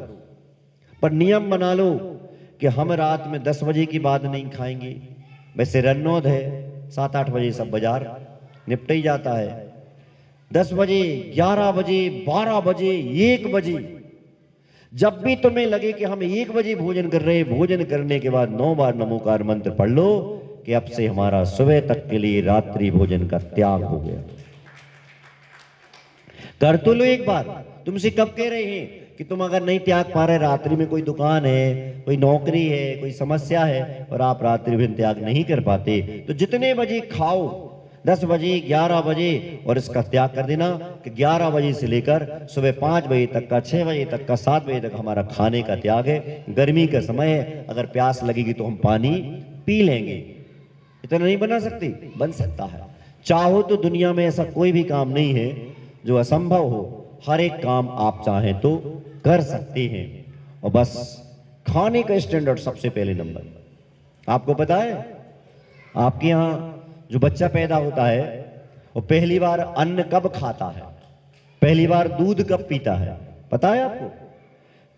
पर नियम बना लो कि हम रात में 10 बजे के बाद नहीं खाएंगे। वैसे रन्नौद है, 7-8 बजे सब बाजार निपट ही जाता है। 10 बजे, 11 बजे, 12 बजे, 1 बजे, जब भी तुम्हें लगे कि हम 1 बजे भोजन कर रहे हैं, भोजन करने के बाद 9 बार नमोकार मंत्र पढ़ लो कि अब से हमारा सुबह तक के लिए रात्रि भोजन का त्याग हो गया। कर तो लो एक बार। तुमसे कब कह रहे हैं कि तुम अगर नहीं त्याग पा रहे, रात्रि में कोई दुकान है, कोई नौकरी है, कोई समस्या है और आप रात्रि में त्याग नहीं कर पाते, तो जितने बजे खाओ, 10 बजे, 11 बजे, और इसका त्याग कर देना कि 11 बजे से लेकर सुबह 5 बजे तक का, 6 बजे तक का, 7 बजे तक हमारा खाने का त्याग है। गर्मी का समय है, अगर प्यास लगेगी तो हम पानी पी लेंगे। इतना नहीं बना सकते? बन सकता है। चाहो तो दुनिया में ऐसा कोई भी काम नहीं है जो असंभव हो। हर एक काम आप चाहें तो कर सकते हैं। और बस खाने का स्टैंडर्ड सबसे पहले नंबर। आपको पता है आपके यहाँ जो बच्चा पैदा होता है वो पहली बार अन्न कब खाता है, पहली बार दूध कब पीता है, पता है आपको?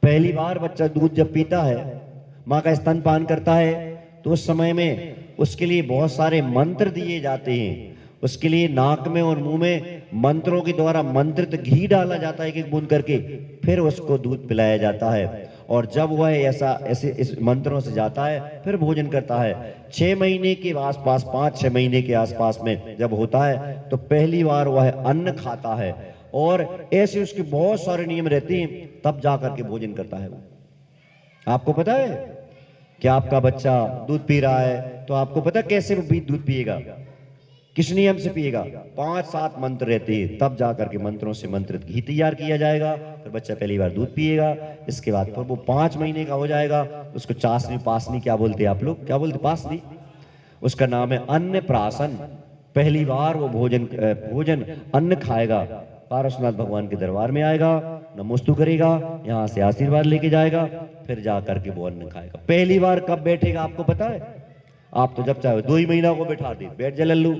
पहली बार बच्चा दूध जब पीता है, माँ का स्तनपान करता है, तो उस समय में उसके लिए बहुत सारे मंत्र दिए जाते हैं। उसके लिए नाक में और मुंह में मंत्रों के द्वारा मंत्रित घी डाला जाता है, एक एक बूंद करके, फिर उसको दूध पिलाया जाता है। और जब वह ऐसे इस मंत्रों से जाता है फिर भोजन करता है। 6 महीने के आसपास, 5-6 महीने के आसपास में जब होता है तो पहली बार वह अन्न खाता है, और ऐसे उसके बहुत सारे नियम रहते हैं, तब जाकर के भोजन करता है। आपको पता है कि आपका बच्चा दूध पी रहा है, तो आपको पता कैसे वो दूध पिएगा, किस नियम से पिएगा? 5-7 मंत्र रहते हैं, तब जाकर के मंत्रों से मंत्रित घी तैयार किया जाएगा, फिर बच्चा पहली बार दूध पिएगा। इसके बाद फिर वो 5 महीने का हो जाएगा, उसको चाशनी पासनी क्या बोलते हैं आप लोग, क्या बोलते? पासनी, उसका नाम है अन्नप्राशन। पहली बार वो भोजन अन्न खाएगा, पारसनाथ भगवान के दरबार में आएगा, नमोस्तु करेगा, यहाँ से आशीर्वाद लेके जाएगा, फिर जाकर के वो अन्न खाएगा। पहली बार कब बैठेगा आपको पता है? आप तो जब चाहे 2 ही महीना को बैठा दे, बैठ जा लल्लू,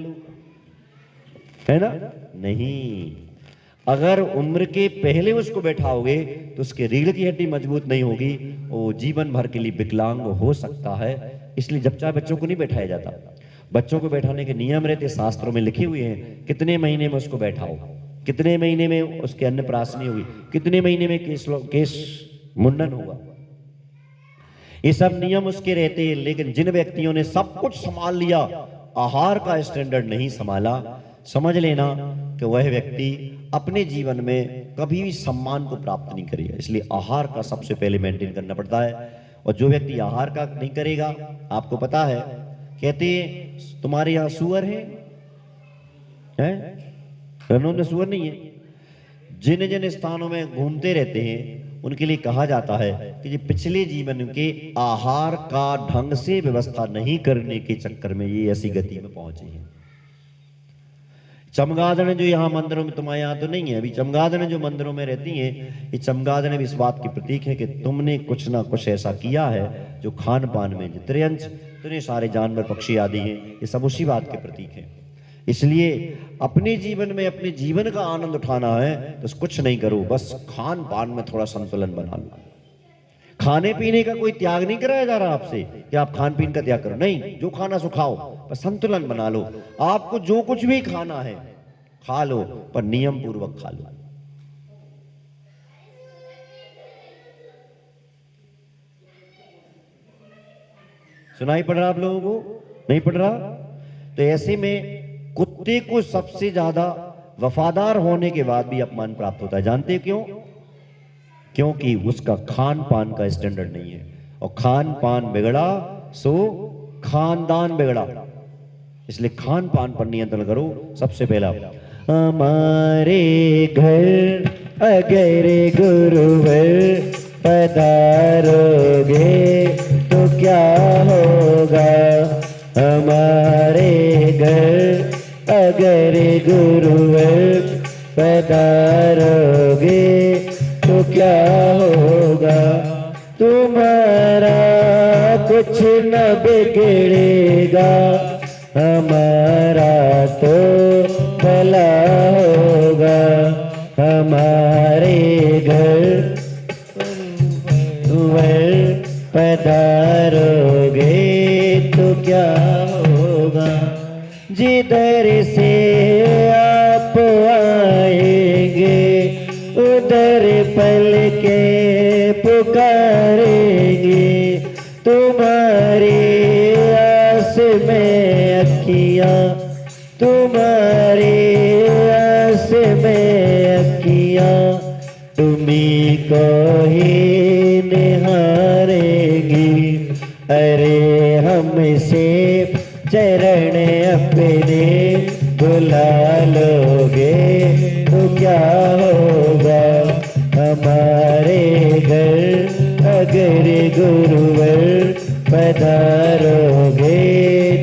है ना? नहीं, अगर उम्र के पहले उसको बैठाओगे तो उसके रीढ़ की हड्डी मजबूत नहीं होगी, वो जीवन भर के लिए विकलांग हो सकता है। इसलिए जब चाहे बच्चों को नहीं बैठाया जाता। बच्चों को बैठाने के नियम रहते, शास्त्रों में लिखे हुए हैं, कितने महीने में उसको बैठाओ, कितने महीने में उसके अन्नप्राशनी हुई, कितने महीने में केश मुंडन हुआ, ये सब नियम उसके रहते हैं। लेकिन जिन व्यक्तियों ने सब कुछ संभाल लिया, आहार का स्टैंडर्ड नहीं संभाला, समझ लेना कि वह व्यक्ति अपने जीवन में कभी भी सम्मान को प्राप्त नहीं करेगा। इसलिए आहार का सबसे पहले मेंटेन करना पड़ता है। और जो व्यक्ति आहार का नहीं करेगा, आपको पता है, कहते हैं तुम्हारे यहाँ सुअर है? रनों में सुअर नहीं है? जिन जिन स्थानों में घूमते रहते हैं उनके लिए कहा जाता है कि ये पिछले जीवन के आहार का ढंग से व्यवस्था नहीं करने के चक्कर में ये ऐसी गति में पहुंचे हैं। चमगादड़ जो यहाँ मंदिरों में, तुम्हारे यहाँ तो नहीं है अभी, चमगादड़ जो मंदिरों में रहती हैं, ये चमगादड़ भी इस बात की प्रतीक है कि तुमने कुछ ना कुछ ऐसा किया है जो खान पान में, जितने अंश, जितने सारे जानवर पक्षी आदि हैं, ये सब उसी बात के प्रतीक हैं। इसलिए अपने जीवन में अपने जीवन का आनंद उठाना है तो कुछ नहीं करो, बस खान पान में थोड़ा संतुलन बना लो। खाने पीने का कोई त्याग नहीं कराया जा रहा आपसे कि आप खान पीन का त्याग करो, नहीं, जो खाना सो खाओ, बस संतुलन बना लो। आपको जो कुछ भी खाना है खा लो, पर नियम पूर्वक खा लो। सुनाई पड़ रहा आप लोगों को? नहीं पड़ रहा? तो ऐसे में कुत्ते को सबसे ज्यादा वफादार होने के बाद भी अपमान प्राप्त होता है। जानते क्यों? क्योंकि उसका खान पान का स्टैंडर्ड नहीं है, और खान पान बिगड़ा सो खानदान बिगड़ा। इसलिए खान पान पर नियंत्रण करो। सबसे पहला, हमारे घर अगर गुरुवर पधारोगे तो क्या होगा, हमारे घर अगर गुरुवर पधारोगे तो क्या होगा, तुम्हारा कुछ न बिगड़ेगा, हमारा तो भला होगा, हमारे घर पधारोगे तो क्या होगा, जिधर से आप आएंगे उधर पल के पुकारेंगे, तुम्हारी आस में अखियां, तुम्हारी आस में अखियां, तुम्हीं को ही निहारेंगी। अरे हमसे चरण अपने बुला लोगे तो क्या होगा, हमारे घर अगर गुरुवर पधारोगे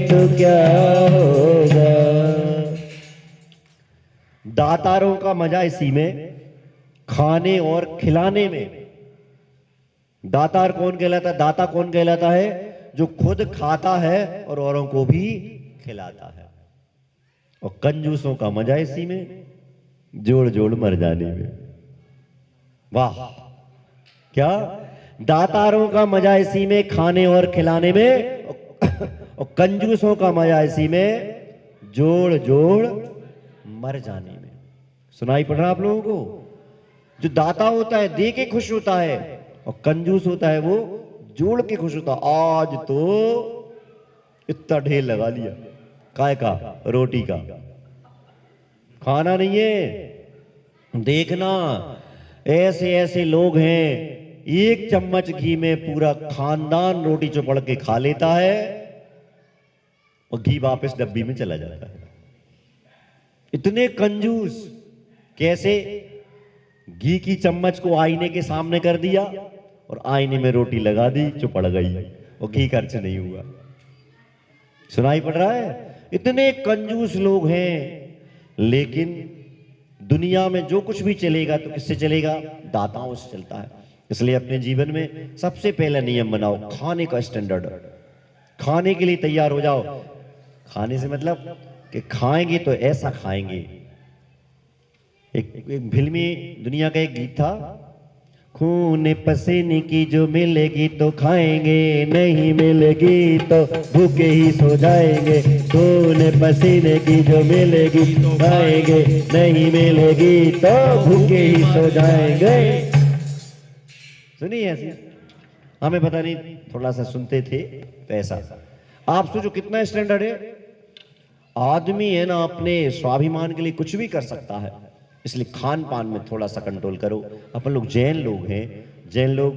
तो क्या होगा। दातारों का मजा इसी में, खाने और खिलाने में। दातार कौन कहलाता है? दाता कौन कहलाता है? जो खुद खाता है और औरों को भी खिलाता है। और कंजूसों का मजा इसी में, जोड़ जोड़ मर जाने में। वाह, क्या दातारों का मजा इसी में, खाने और खिलाने में, और कंजूसों का मजा इसी में, जोड़ जोड़ मर जाने में। सुनाई पड़ रहा आप लोगों को? जो दाता होता है दे के खुश होता है, और कंजूस होता है वो जोड़ के खुश होता है। आज तो इतना ढेर लगा लिया, काय का? रोटी का। खाना नहीं है। देखना, ऐसे ऐसे लोग हैं, एक चम्मच घी में पूरा खानदान रोटी चौपड़ के खा लेता है, और घी वापस डब्बी में चला जाता है। इतने कंजूस। कैसे? घी की चम्मच को आईने के सामने कर दिया, और आईने में रोटी लगा दी, चुपड़ गई, और घी खर्च नहीं हुआ। सुनाई पड़ रहा है? इतने कंजूस लोग हैं। लेकिन दुनिया में जो कुछ भी चलेगा तो किससे चलेगा? दाताओं से चलता है। इसलिए अपने जीवन में सबसे पहला नियम बनाओ, खाने का स्टैंडर्ड। खाने के लिए तैयार हो जाओ। खाने से मतलब कि खाएंगे तो ऐसा खाएंगे। एक फिल्मी दुनिया का एक गीत था, खून पसीने की जो मिलेगी तो खाएंगे, नहीं मिलेगी तो भूखे ही सो जाएंगे। खून पसीने की जो मिलेगी तो खाएंगे, नहीं मिलेगी तो भूखे ही सो जाएंगे। सुनिए ऐसी, हमें पता नहीं, थोड़ा सा सुनते थे तो ऐसा। आप सोचो कितना स्टैंडर्ड है। आदमी है ना, अपने स्वाभिमान के लिए कुछ भी कर सकता है। इसलिए खान पान में थोड़ा सा कंट्रोल करो। अपन लोग जैन लोग हैं, जैन लोग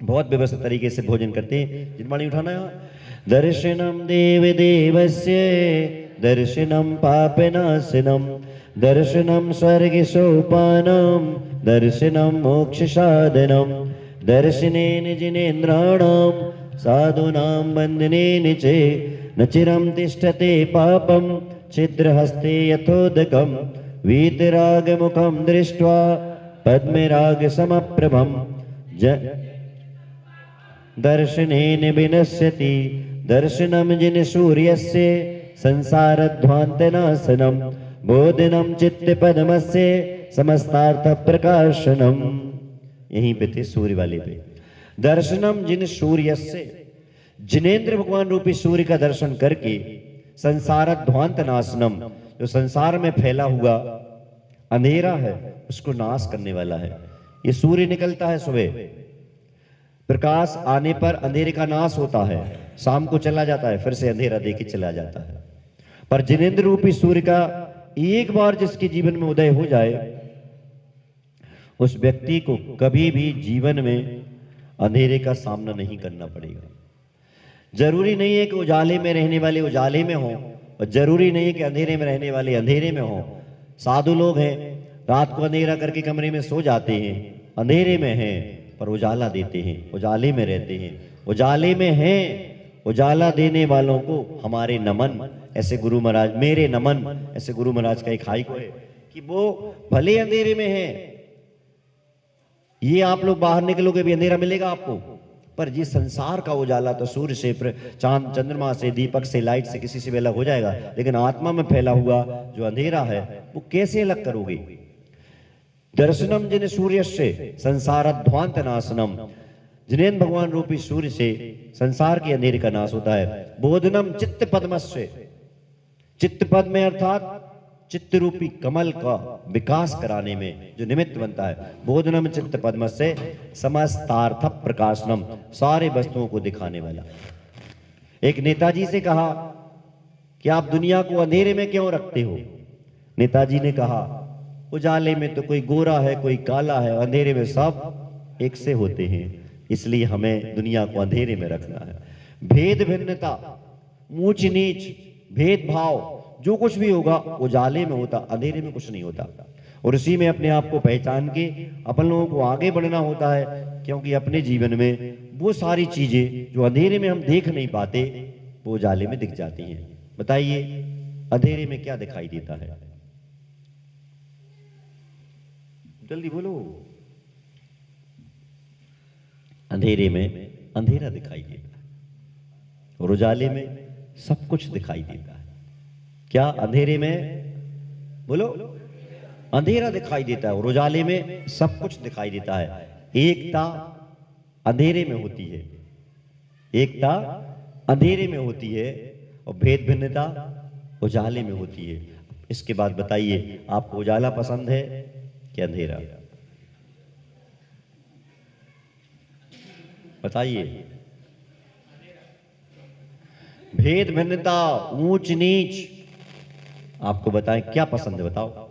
बहुत व्यवस्थित तरीके से भोजन करते हैं। जिनवाणी उठाना है। दर्शनम देव देवस्य दर्शनम पापनाशनम दर्शनम स्वर्ग सोपानम दर्शनम मोक्ष साधनम दर्शनेन जिनेन्द्राणाम साधूनां बंधनेन च न चिरं तिष्ठते पापं छिद्रहस्ते यथोदकं वीतरागमुखं दृष्ट्वा पद्मरागसमप्रभं दर्शनेन विनश्यति दर्शनं जिन सूर्यस्य संसारध्वान्तनाशनं बोधनं चित्तपद्मस्य समस्तार्थ प्रकाशनम। यहीं पे थे सूर्य वाले पे। दर्शनम जिन सूर्यस्य, जिनेन्द्र भगवान रूपी सूर्य का दर्शन करके संसारध्वांत नाशनम, जो संसार में फैला हुआ अंधेरा है उसको नाश करने वाला है। ये सूर्य निकलता है सुबह, प्रकाश आने पर अंधेरे का नाश होता है, शाम को चला जाता है, फिर से अंधेरा देके चला जाता है। पर जिनेन्द्र रूपी सूर्य का एक बार जिसके जीवन में उदय हो जाए, उस व्यक्ति को कभी भी जीवन में अंधेरे का सामना नहीं करना पड़ेगा। जरूरी नहीं है कि उजाले में रहने वाले उजाले में हों, और जरूरी नहीं है कि अंधेरे में रहने वाले अंधेरे में हों। साधु लोग हैं, रात को अंधेरा करके कमरे में सो जाते हैं, अंधेरे में हैं पर उजाला देते हैं, उजाले में रहते हैं, उजाले में हैं, उजाला देने वालों को हमारे नमन। ऐसे गुरु महाराज, मेरे नमन, ऐसे गुरु महाराज का एक हाई को है कि वो भले अंधेरे में हैं। ये आप लोग बाहर निकलोगे भी अंधेरा मिलेगा आपको, पर ये संसार का उजाला तो सूर्य से, चांद चंद्रमा से, दीपक से, लाइट से, किसी से भी अलग हो जाएगा। लेकिन आत्मा में फैला हुआ जो अंधेरा है वो कैसे अलग करोगे? दर्शनम जिन सूर्य से संसारध्वांत नाशनम, जिनेन्द्र भगवान रूपी सूर्य से संसार के अंधेरे का नाश होता है। बोधनम चित्त पद्मस्य, चित्त पद में अर्थात चित्त रूपी कमल का विकास कराने में जो निमित्त बनता है। बोधनम चित्त पद्म से समस्तार्थ प्रकाशनम, सारे वस्तुओं को दिखाने वाला। एक नेताजी से कहा कि आप दुनिया को अंधेरे में क्यों रखते हो? नेताजी ने कहा, उजाले में तो कोई गोरा है, कोई काला है, अंधेरे में सब एक से होते हैं, इसलिए हमें दुनिया को अंधेरे में रखना है। भेद भिन्नता, ऊंच नीच, भेदभाव, जो कुछ भी होगा उजाले में होता, अंधेरे में कुछ नहीं होता। और उसी में अपने आप को पहचान के अपन लोगों को आगे बढ़ना होता है, क्योंकि अपने जीवन में वो सारी चीजें जो अंधेरे में हम देख नहीं पाते वो उजाले में दिख जाती हैं। बताइए अंधेरे में क्या दिखाई देता है? जल्दी बोलो। अंधेरे में अंधेरा दिखाई देता है। और उजाले में सब कुछ दिखाई देता है। क्या अंधेरे में, बोलो, अंधेरा दिखाई देता है और उजाले में सब कुछ दिखाई देता है। एकता अंधेरे में होती है, एकता अंधेरे में होती है और भेद भिन्नता उजाले में होती है। इसके बाद बताइए, आपको उजाला पसंद है कि अंधेरा? बताइए। भेद भिन्नता, ऊंच नीच, आपको बताएं क्या पसंद है? बताओ,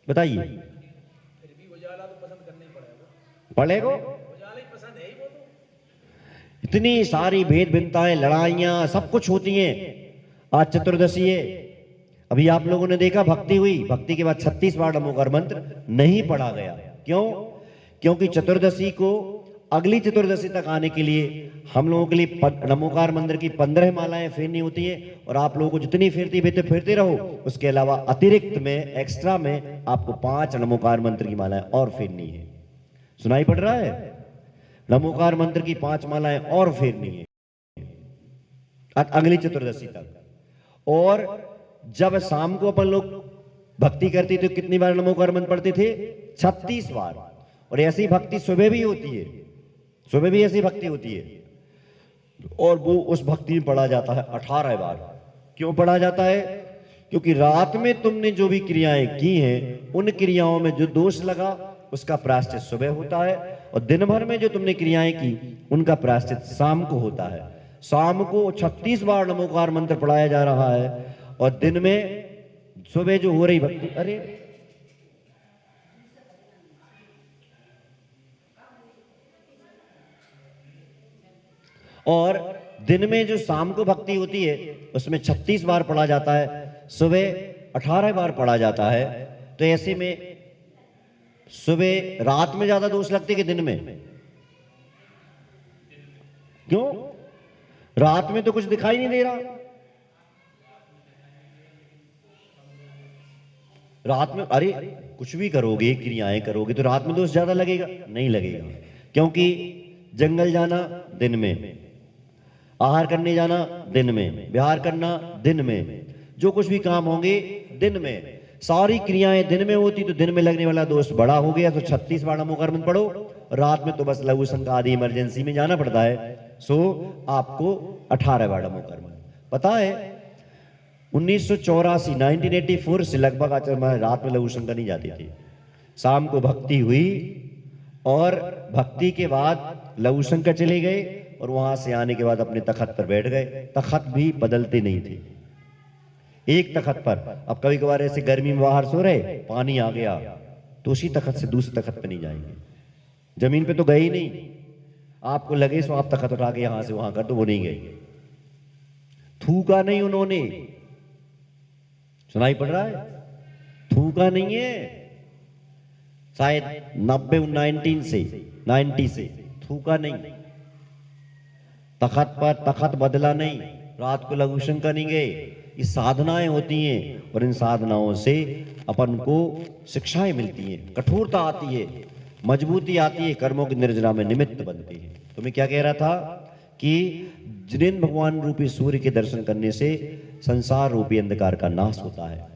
बताइए। पड़ेगा, इतनी सारी भेद भिन्नताएं, लड़ाइयां, सब कुछ होती हैं। आज चतुर्दशी है, अभी आप लोगों ने देखा भक्ति हुई, भक्ति के बाद 36 बार नमोकार मंत्र नहीं पढ़ा गया। क्यों? क्योंकि चतुर्दशी को, अगली चतुर्दशी तक आने के लिए हम लोगों के लिए नमोकार मंत्र की 15 मालाएं फेरनी होती हैं और आप लोगों को जितनी फेरते रहो, उसके अलावा अतिरिक्त में, एक्स्ट्रा में आपको 5 नमोकार मंत्र की मालाएं और फेरनी है। सुनाई पड़ रहा है? नमोकार मंत्र की 5 मालाएं और फेरनी है अगली चतुर्दशी तक। और जब शाम को अपन लोग भक्ति करते थे, कितनी बार नमोकार मंत्र पढ़ते थे? 36 बार। और ऐसी भक्ति सुबह भी होती है, सुबह भी ऐसी भक्ति होती है और वो उस भक्ति में पढ़ा जाता है 18 बार। क्यों पढ़ा जाता है? क्योंकि रात में तुमने जो भी क्रियाएं की हैं, उन क्रियाओं में जो दोष लगा उसका प्रायश्चित सुबह होता है और दिन भर में जो तुमने क्रियाएं की उनका प्रायश्चित शाम को होता है। शाम को 36 बार नमोकार मंत्र पढ़ाया जा रहा है और दिन में सुबह जो हो रही भक्ति, अरे और दिन में जो शाम को भक्ति होती है उसमें 36 बार पढ़ा जाता है, सुबह 18 बार पढ़ा जाता है। तो ऐसे में सुबह, रात में ज्यादा दोष लगते कि दिन में? क्यों? रात में तो कुछ दिखाई नहीं दे रहा। रात में अरे कुछ भी करोगे, क्रियाएं करोगे तो रात में दोष ज्यादा लगेगा? नहीं लगेगा। क्योंकि जंगल जाना दिन में, आहार करने जाना दिन में, विहार करना दिन में, जो कुछ भी काम होंगे दिन में, सारी क्रियाएं दिन में होती तो दिन में लगने वाला दोष बड़ा हो गया। तो 36 बार नमोकार मंत्र पढ़ो, रात में तो बस लघु शंका आदि इमरजेंसी में जाना पड़ता है, सो आपको 18 बार नमोकार मंत्र। पता है 1984 1984 से लगभग आचरण रात में लघु शंका नहीं जाती थी। शाम को भक्ति हुई और भक्ति के बाद लघु शंका चले गए और वहां से आने के बाद अपने तखत पर बैठ गए। तखत भी बदलते नहीं थे, एक तखत पर। अब कभी कभार ऐसे गर्मी में बाहर सो रहे, पानी आ गया तो उसी तखत से दूसरे तखत पे नहीं जाएंगे, जमीन पे तो गए ही नहीं। आपको लगे सो आप तखत उठा के यहां से वहां कर दो, वो नहीं गए। थूका नहीं उन्होंने, सुनाई पड़ रहा है? थूका नहीं है। शायद 90 से थूका नहीं, तखत पर तखत बदला नहीं, रात को लघु शंका नहीं गए। ये साधनाएं होती हैं और इन साधनाओं से अपन को शिक्षाएं मिलती हैं, कठोरता आती है, मजबूती आती है, कर्मों की निर्जना में निमित्त बनती है। तो मैं क्या कह रहा था कि जिन भगवान रूपी सूर्य के दर्शन करने से संसार रूपी अंधकार का नाश होता है।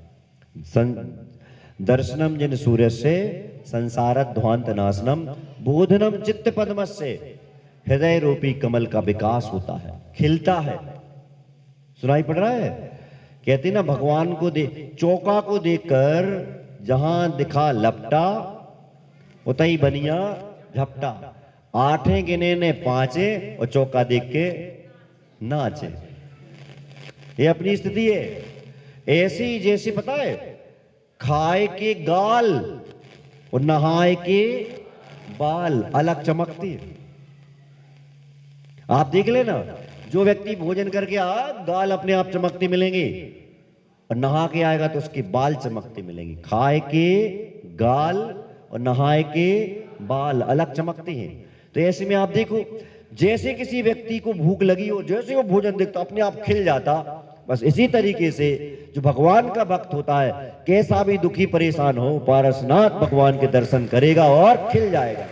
दर्शनम जिन सूर्य से संसार ध्वांत नाशनम बोधनम चित्त पद्मस्य, हृदय रूपी कमल का विकास होता है, खिलता है। सुनाई पड़ रहा है? कहते ना भगवान को चौका को देखकर जहां दिखा लपटा, उतई बनिया झपटा। 8 गिने ने 5 और चौका देख के नाचे। ये अपनी स्थिति है। ऐसी जैसे पता है, खाए के गाल और नहाए के बाल अलग चमकती है। आप देख लेना, जो व्यक्ति भोजन करके गाल अपने आप चमकते मिलेंगे और नहा के आएगा तो उसके बाल चमकते मिलेंगे। खाए के गाल और नहाए के बाल अलग चमकते हैं। तो ऐसे में आप देखो, जैसे किसी व्यक्ति को भूख लगी हो, जैसे वो भोजन देखता अपने आप खिल जाता, बस इसी तरीके से जो भगवान का भक्त होता है, कैसा भी दुखी परेशान हो, पारसनाथ भगवान के दर्शन करेगा और खिल जाएगा।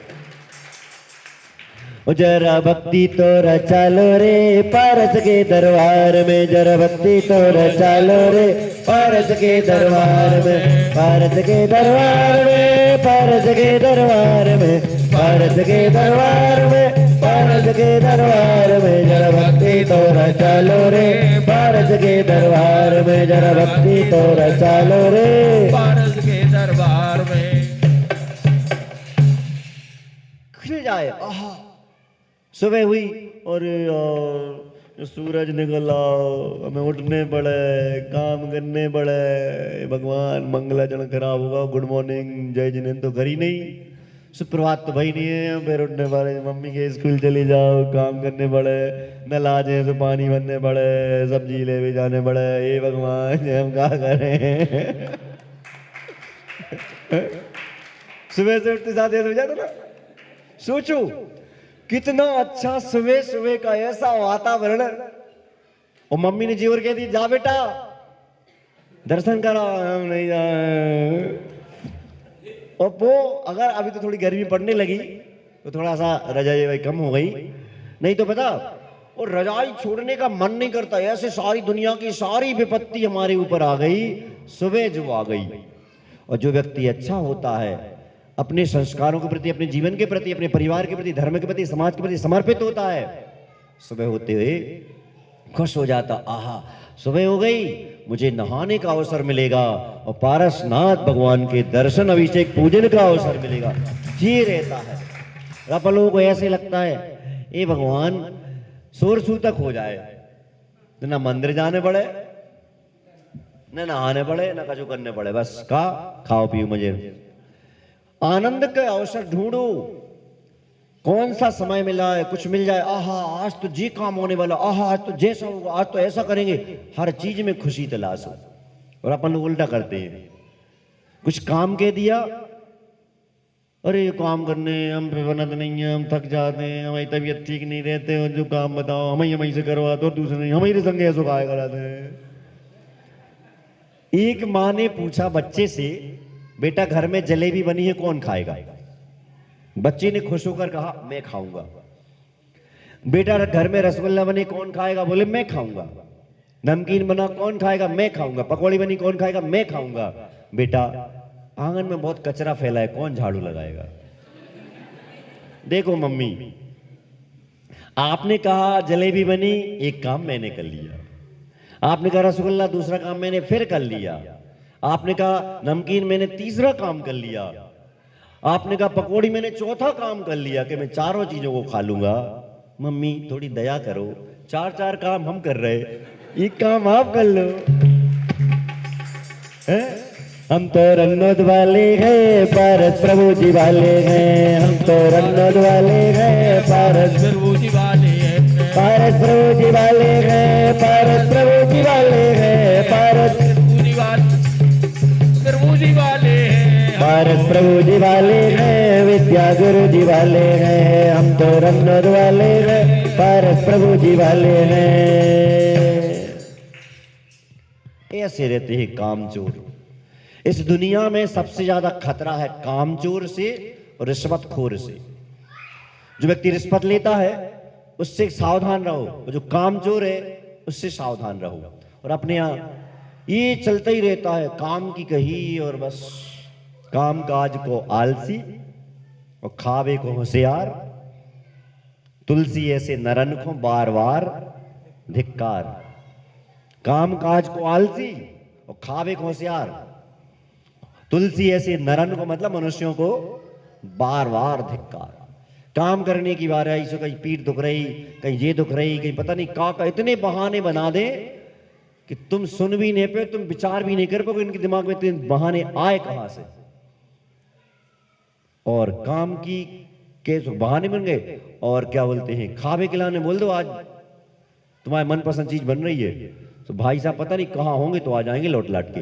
जरा भक्ति तोरा चालो रे पारस के दरबार में, जरा भक्ति तोरा चालो रे पारस के दरबार में, पारस के दरबार में, पारस के दरबार में, पारस के दरबार में, पारस के दरबार में, जरा भक्ति तोरा चालो रे पारस के दरबार में, जरा भक्ति तोरा चालो रे पारस के दरबार में। खिल जाए। आहा, सुबह हुई और सूरज निकला, हमें उठने पड़े, काम करने पड़े। भगवान मंगलाचरण खराब होगा, गुड मॉर्निंग जय जिनेन्द्र तो करी नहीं, सुप्रभात तो भाई नहीं है। फिर उठने पड़े, मम्मी के स्कूल चली जाओ, काम करने पड़े, नल आ जाए तो पानी भरने पड़े, सब्जी ले भी जाने पड़े। ये भगवान हम क्या करें। सुबह से उठते साथ हो जाता ना। सोचो कितना अच्छा सुबह सुबह का ऐसा वातावरण। और मम्मी ने जीवर कह दी जा बेटा दर्शन करा, हम नहीं जाए। और वो अगर अभी तो थोड़ी गर्मी पड़ने लगी तो थोड़ा सा रजाई भाई कम हो गई, नहीं तो पता और रजाई छोड़ने का मन नहीं करता। ऐसे सारी दुनिया की सारी विपत्ति हमारे ऊपर आ गई, सुबह जो आ गई। और जो व्यक्ति अच्छा होता है, अपने संस्कारों के प्रति, अपने जीवन के प्रति, अपने परिवार के प्रति, धर्म के प्रति, समाज के प्रति समर्पित होता है, सुबह होते हुए खुश हो जाता। आहा सुबह हो गई, मुझे नहाने का अवसर मिलेगा और पारसनाथ भगवान के दर्शन अभिषेक पूजन का अवसर मिलेगा। ये रहता है। अपन लोगों को ऐसे लगता है ये भगवान सोर सूतक हो जाए, ना मंदिर जाने पड़े, न नहाने पड़े, न कछु करने पड़े, बस खाओ पियो मजे। आनंद के अवसर ढूंढो। कौन सा समय मिला है, कुछ मिल जाए, आहा आज तो जी काम होने वाला, आहा आज तो जैसा होगा, आज तो ऐसा करेंगे। हर चीज में खुशी तलाश हो। और अपन लोग उल्टा करते हैं, कुछ काम कह दिया, अरे ये काम करने हम पे बनत नहीं है, हम थक जाते हैं, हमारी तबीयत ठीक नहीं रहते, और जो काम बताओ हम से करवा दो, दूसरे नहीं हमारे संग ऐसो काय कराते हैं। एक माँ ने पूछा बच्चे से, बेटा घर में जलेबी बनी है कौन खाएगा? बच्चे ने खुश होकर कहा मैं खाऊंगा। बेटा घर में रसगुल्ला बनी कौन खाएगा? बोले मैं खाऊंगा। नमकीन बना कौन खाएगा? मैं खाऊंगा। पकौड़ी बनी कौन खाएगा? मैं खाऊंगा। बेटा आंगन में बहुत कचरा फैला है, कौन झाड़ू लगाएगा? देखो मम्मी, आपने कहा जलेबी बनी, एक काम मैंने कर लिया। आपने कहा रसगुल्ला, दूसरा काम मैंने फिर कर लिया। आपने कहा नमकीन, मैंने तीसरा काम कर लिया। आपने कहा पकौड़ी, मैंने चौथा काम कर लिया कि मैं चारों चीजों को खा लूंगा। मम्मी थोड़ी दया करो, चार चार काम हम कर रहे, एक काम आप कर लो। है? हम तो रन्नोद वाले हैं, पारस प्रभु जी वाले हैं। हम तो रन्नोद वाले हैं, पारस प्रभु जी वाले हैं, पारस प्रभु जी वाले हैं, पारस प्रभु जी वाले हैं, पारस प्रभु जी वाले, प्रभु जी वाले हैं, पारस प्रभु जी वाले हैं, विद्या गुरु जी वाले हैं। हम तो रन्नोद वाले हैं, पारस प्रभु जी वाले हैं। ऐसे रहते हैं कामचोर। इस दुनिया में सबसे ज्यादा खतरा है कामचोर से और रिश्वतखोर से। जो व्यक्ति रिश्वत लेता है उससे सावधान रहो, और जो कामचोर है उससे सावधान रहो। और अपने यहाँ ये चलता ही रहता है, काम की कही और बस, काम काज को आलसी और खावे को होशियार। तुलसी ऐसे नरन को बार बार धिक्कार। काम काज को आलसी और खावे को होशियार। तुलसी ऐसे नरन को मतलब मनुष्यों को बार बार धिक्कार। काम करने की बार आई, सो कहीं पीठ दुख रही, कहीं ये दुख रही, कहीं पता नहीं का इतने बहाने बना दे कि तुम सुन भी नहीं पे, तुम विचार भी नहीं कर पाओगे इनके दिमाग में इतने बहाने आए कहां से। और काम की के बहाने बन गए, और क्या बोलते हैं खावे खिलाने बोल दो आज तुम्हारे मनपसंद चीज बन रही है, तो भाई साहब पता नहीं कहां होंगे तो आ जाएंगे लौट लाट के।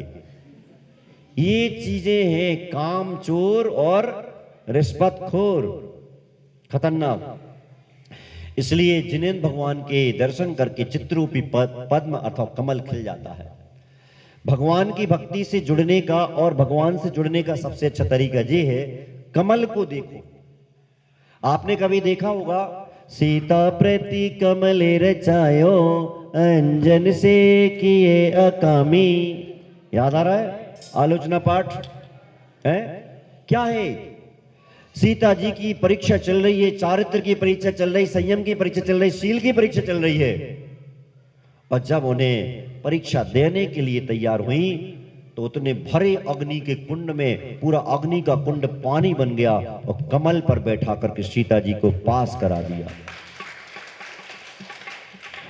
ये चीजें हैं काम चोर और रिश्वतखोर, खतरनाक। इसलिए जिनेन्द्र भगवान के दर्शन करके चित्ररूपी पद्म अथवा कमल खिल जाता है। भगवान की भक्ति से जुड़ने का और भगवान से जुड़ने का सबसे अच्छा तरीका ये है, कमल को देखो। आपने कभी देखा होगा सीता प्रति कमल रचायो अंजन से किए अकामी। याद आ रहा है आलोचना पाठ है क्या है? सीता जी की परीक्षा चल रही है, चारित्र की परीक्षा चल रही, संयम की परीक्षा चल रही, शील की परीक्षा चल रही है। और जब उन्हें परीक्षा देने के लिए तैयार हुई तो उतने भरे अग्नि के कुंड में पूरा अग्नि का कुंड पानी बन गया और कमल पर बैठा करके सीता जी को पास करा दिया।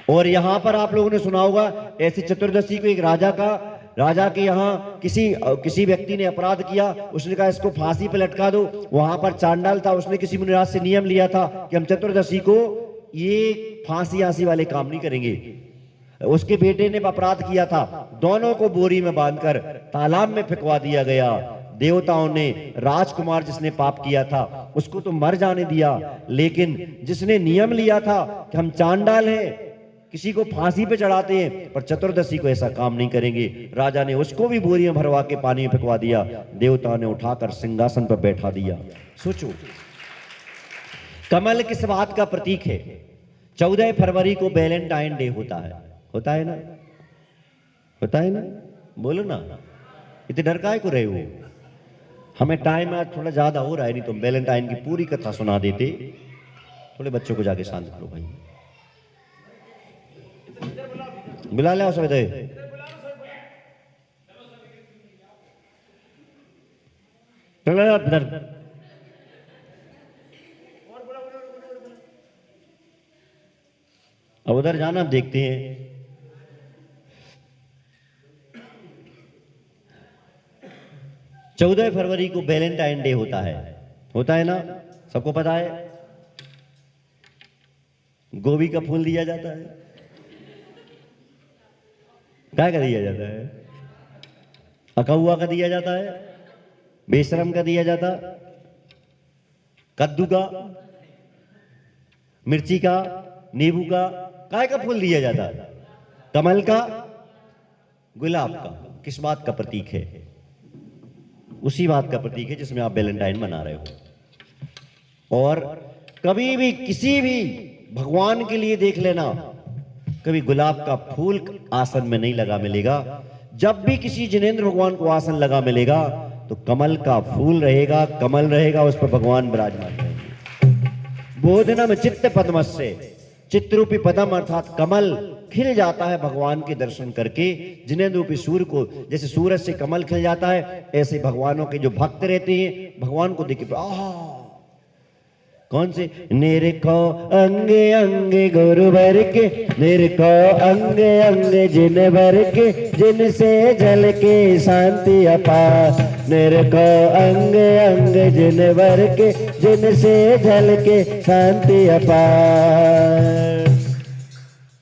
और यहां पर आप लोगों ने सुना होगा ऐसी चतुर्दशी को एक राजा के यहाँ किसी व्यक्ति ने अपराध किया, उसने कहा इसको फांसी पे लटका दो। वहां पर चांडाल था, उसने किसी मुनिराज से नियम लिया था कि हम चतुर्दशी को ये फांसी वाले काम नहीं करेंगे। उसके बेटे ने अपराध किया था, दोनों को बोरी में बांधकर तालाब में फेंकवा दिया गया। देवताओं ने राजकुमार जिसने पाप किया था उसको तो मर जाने दिया, लेकिन जिसने नियम लिया था कि हम चांडाल हैं, किसी को फांसी पे चढ़ाते हैं, पर चतुर्दशी को ऐसा काम नहीं करेंगे, राजा ने उसको भी बोरी में भरवा के पानी में फेंकवा दिया। देवताओं ने उठाकर सिंहासन पर बैठा दिया। सोचो, कमल किस बात का प्रतीक है? 14 फरवरी को वैलेंटाइन डे होता है ना? होता है ना? बोलो ना, इतने डर काहे को रहे हो? हमें टाइम आज थोड़ा ज्यादा हो रहा है, नहीं तो वैलेंटाइन की पूरी कथा सुना देते। थोड़े बच्चों को जाके शांत करो भाई, बुला ले सब इधर। अब उधर जाना, देखते हैं। चौदह फरवरी को वैलेंटाइन डे होता है ना? सबको पता है। गोभी का फूल दिया जाता है, क्या का दिया जाता है? अकहुआ का दिया जाता है, बेशरम का दिया जाता, कद्दू का, मिर्ची का, नींबू का, काय का फूल दिया जाता है? कमल का, गुलाब का। किस बात का प्रतीक है? उसी बात का प्रतीक है जिसमें आप वैलेंटाइन मना रहे हो। और कभी भी किसी भी भगवान के लिए देख लेना, कभी गुलाब का फूल आसन में नहीं लगा मिलेगा। जब भी किसी जिनेंद्र भगवान को आसन लगा मिलेगा तो कमल का फूल रहेगा, कमल रहेगा, उस पर भगवान विराजमान रहेंगे। बोधनम चित्त पद्मस्य, चित्रूपी पदम अर्थात कमल खिल जाता है भगवान के दर्शन करके। जिनेंद्र रूपी सूर्य को जैसे सूरज से कमल खिल जाता है, ऐसे भगवानों के जो भक्त रहते हैं भगवान को देख के कौन से निरखो अंगे अंगे गुरुवर के, निरखो अंगे अंगे जिनवर के, जिनसे जल के शांति अपार। निरखो अंगे अंगे जिनवर के, जिनसे जल के शांति अपार।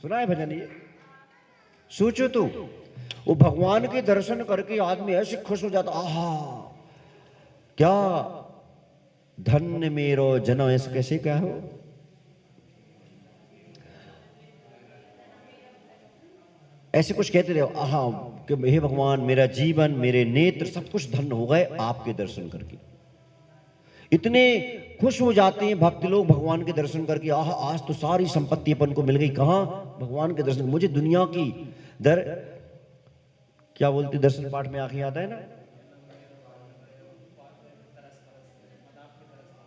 सुना है भजन ये? सोचो तो, वो भगवान के दर्शन करके आदमी ऐसे खुश हो जाता, आहा क्या धन्य मेरो जनो। ऐसे कैसे क्या हो? ऐसे कुछ कहते रहो, आहा कि हे भगवान, मेरा जीवन, मेरे नेत्र सब कुछ धन्य हो गए आपके दर्शन करके। इतने खुश हो जाते हैं भक्त लोग भगवान के दर्शन करके, आहा आज तो सारी संपत्ति अपन को मिल गई। कहां? भगवान के दर्शन। मुझे दुनिया की क्या बोलते दर्शन पाठ में आखिर आता है ना,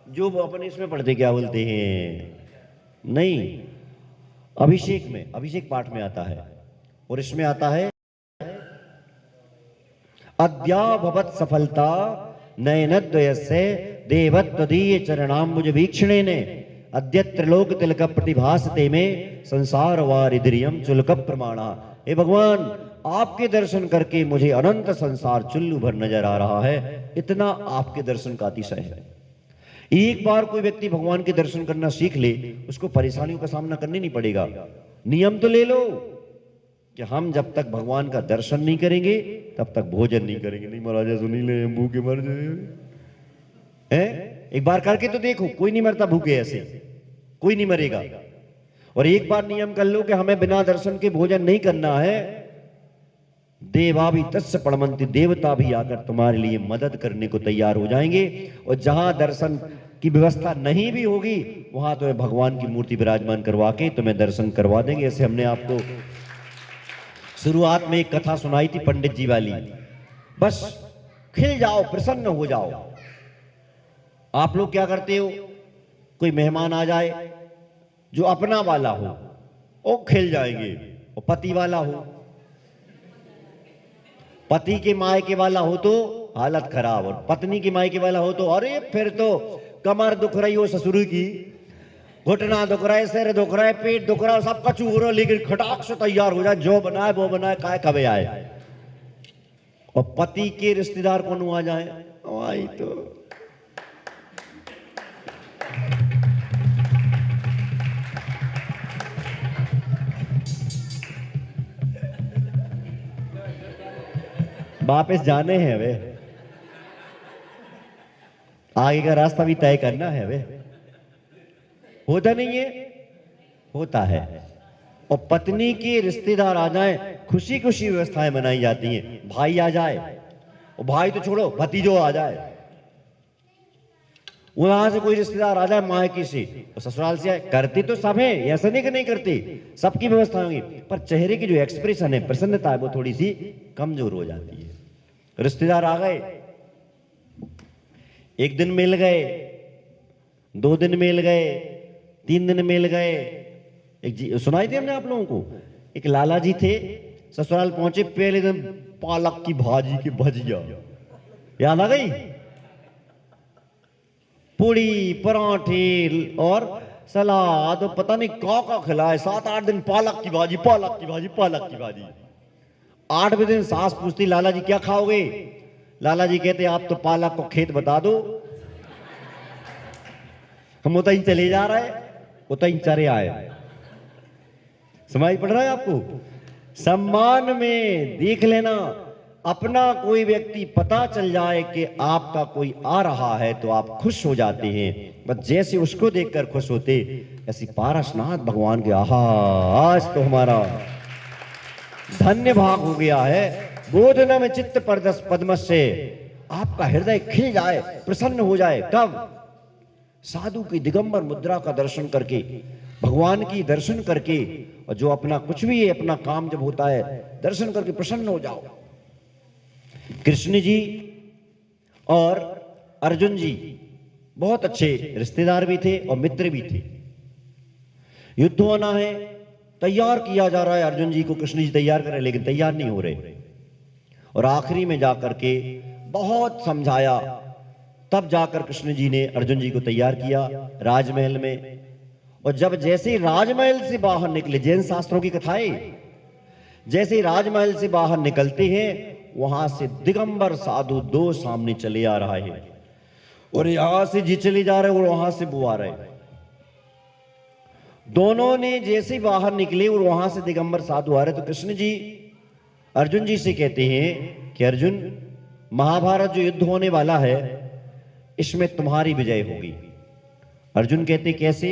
जो अपन इसमें पढ़ते क्या बोलते हैं, नहीं अभिषेक में, अभिषेक पाठ में आता है। और इसमें आता है अद्या भवत सफलता नयनद्वयस्य देवत्वदीय चरणाम्बुज वीक्षणे ने, अद्य त्रिलोक तिलक प्रतिभासते में संसार वारिद्रियम चुलक प्रमाणा। हे भगवान, आपके दर्शन करके मुझे अनंत संसार चुल्लू भर नजर आ रहा है। इतना आपके दर्शन का अतिशय है। एक बार कोई व्यक्ति भगवान के दर्शन करना सीख ले, उसको परेशानियों का सामना करने नहीं पड़ेगा। नियम तो ले लो कि हम जब तक भगवान का दर्शन नहीं करेंगे तब तक भोजन नहीं करेंगे। नहीं महाराजा सुनी ले, हम भूखे मर जाए। एक बार करके तो देखो, कोई नहीं मरता भूखे, ऐसे कोई नहीं मरेगा। और एक बार नियम कर लो कि हमें बिना दर्शन के भोजन नहीं करना है। देवा भी तस्य पड़मंति, देवता भी आकर तुम्हारे लिए मदद करने को तैयार हो जाएंगे। और जहां दर्शन की व्यवस्था नहीं भी होगी, वहां तुम्हें भगवान की मूर्ति विराजमान करवा के तुम्हें दर्शन करवा देंगे। ऐसे हमने आपको शुरुआत में एक कथा सुनाई थी पंडित जी वाली। बस खिल जाओ, प्रसन्न हो जाओ। आप लोग क्या करते हो, कोई मेहमान आ जाए जो अपना वाला हो वो खिल जाएंगे, और पति वाला हो, पति के मायके वाला हो तो हालत खराब, और पत्नी के मायके वाला हो तो अरे फिर तो कमर दुख रही हो ससुर की, घुटना दुख रहा है, सिर दुख रहा है, पेट दुख रहा है, सब कचू हो रहा है, लेकिन खटाक से तैयार हो जाए, जो बनाए वो बनाए, काय कबे आए। और पति के रिश्तेदार कौन आ जाए, आई तो वापस जाने हैं वे, आगे का रास्ता भी तय करना है वे। होता नहीं है, होता है। और पत्नी के रिश्तेदार आ जाएं, खुशी खुशी व्यवस्थाएं बनाई जाती हैं। भाई आ जाए, और भाई तो छोड़ो भतीजो आ जाए, वहां से कोई रिश्तेदार आ जाए मायके से और ससुराल से आए, करती तो सब है, ऐसा नहीं कि नहीं करती, सबकी व्यवस्था होगी, पर चेहरे की जो एक्सप्रेशन है, प्रसन्नता है, वो थोड़ी सी कमजोर हो जाती है। रिश्तेदार आ गए, एक दिन मिल गए, 2 दिन मिल गए, 3 दिन मिल गए। एक जी सुनाई थी हमने आप लोगों को, एक लाला जी थे, ससुराल पहुंचे, पहले दिन पालक की भाजी की भजिया याद आ गई, पूड़ी पराठे और सलाद, पता नहीं का खिलाए, 7-8 दिन पालक की भाजी, पालक की भाजी, पालक की भाजी। 8वें दिन सास पूछती, लाला जी क्या खाओगे? लाला जी कहते, आप तो पालक को खेत बता दो, हम उतना ही चले जा रहे, उतना ही चरे आए। समझ पड़ रहा है आपको? सम्मान में देख लेना, अपना कोई व्यक्ति पता चल जाए कि आपका कोई आ रहा है तो आप खुश हो जाते हैं। बस जैसे उसको देखकर खुश होते, ऐसी पारसनाथ भगवान के आहा आज तो हमारा धन्य भाग हो गया है। बोधना में चित्त परदस पद्म से आपका हृदय खिल जाए, प्रसन्न हो जाए। कब? साधु की दिगंबर मुद्रा का दर्शन करके, भगवान की दर्शन करके, और जो अपना कुछ भी है, अपना काम जब होता है, दर्शन करके प्रसन्न हो जाओ। कृष्ण जी और अर्जुन जी बहुत अच्छे रिश्तेदार भी थे और मित्र भी थे। युद्ध होना है, तैयार किया जा रहा है अर्जुन जी को, कृष्ण जी तैयार कर रहे, लेकिन तैयार नहीं हो रहे। और आखिरी में जाकर के बहुत समझाया, तब जाकर कृष्ण जी ने अर्जुन जी को तैयार किया राजमहल में। और जब जैसे राजमहल से बाहर निकले, जैन शास्त्रों की कथाएं, जैसे राजमहल से बाहर निकलते हैं, वहां से दिगंबर साधु 2 सामने चले आ रहा है, और यहां से जी चले जा रहे और वहां से वो आ रहे। दोनों ने जैसे बाहर निकले और वहां से दिगंबर साधु आ रहे, तो कृष्ण जी अर्जुन जी से कहते हैं कि अर्जुन, महाभारत जो युद्ध होने वाला है, इसमें तुम्हारी विजय होगी। अर्जुन कहते कैसे?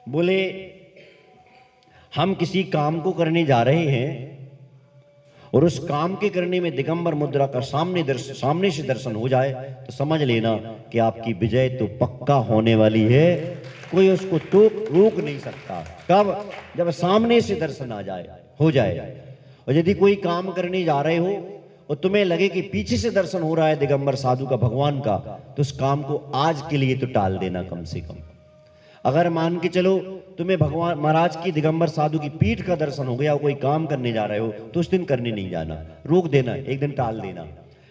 बोले, हम किसी काम को करने जा रहे हैं और उस काम के करने में दिगंबर मुद्रा का सामने से दर्शन हो जाए तो समझ लेना कि आपकी विजय तो पक्का होने वाली है, कोई उसको रोक नहीं सकता। कब? जब सामने से दर्शन आ जाए, हो जाए। और यदि कोई काम करने जा रहे हो और तुम्हें लगे कि पीछे से दर्शन हो रहा है दिगंबर साधु का, भगवान का, तो उस काम को आज के लिए तो टाल देना कम से कम। अगर मान के चलो तुम्हें भगवान महाराज की दिगंबर साधु की पीठ का दर्शन हो गया, कोई काम करने जा रहे हो, तो उस दिन करने नहीं जाना, रोक देना, एक दिन टाल देना।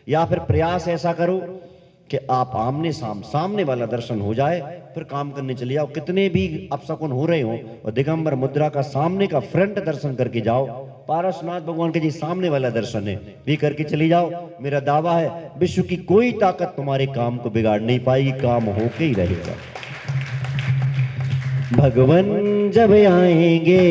या फिर प्रयास ऐसा करो कि आप आमने सामने वाला दर्शन हो जाए, फिर काम करने चले जाओ। कितने भी अपशकुन हो रहे हो, और दिगंबर मुद्रा का सामने का फ्रंट दर्शन करके जाओ। पारसनाथ भगवान के जी सामने वाला दर्शन है, भी करके चले जाओ। मेरा दावा है, विश्व की कोई ताकत तुम्हारे काम को बिगाड़ नहीं पाएगी, काम होके ही रहेगा। भगवान जब आएंगे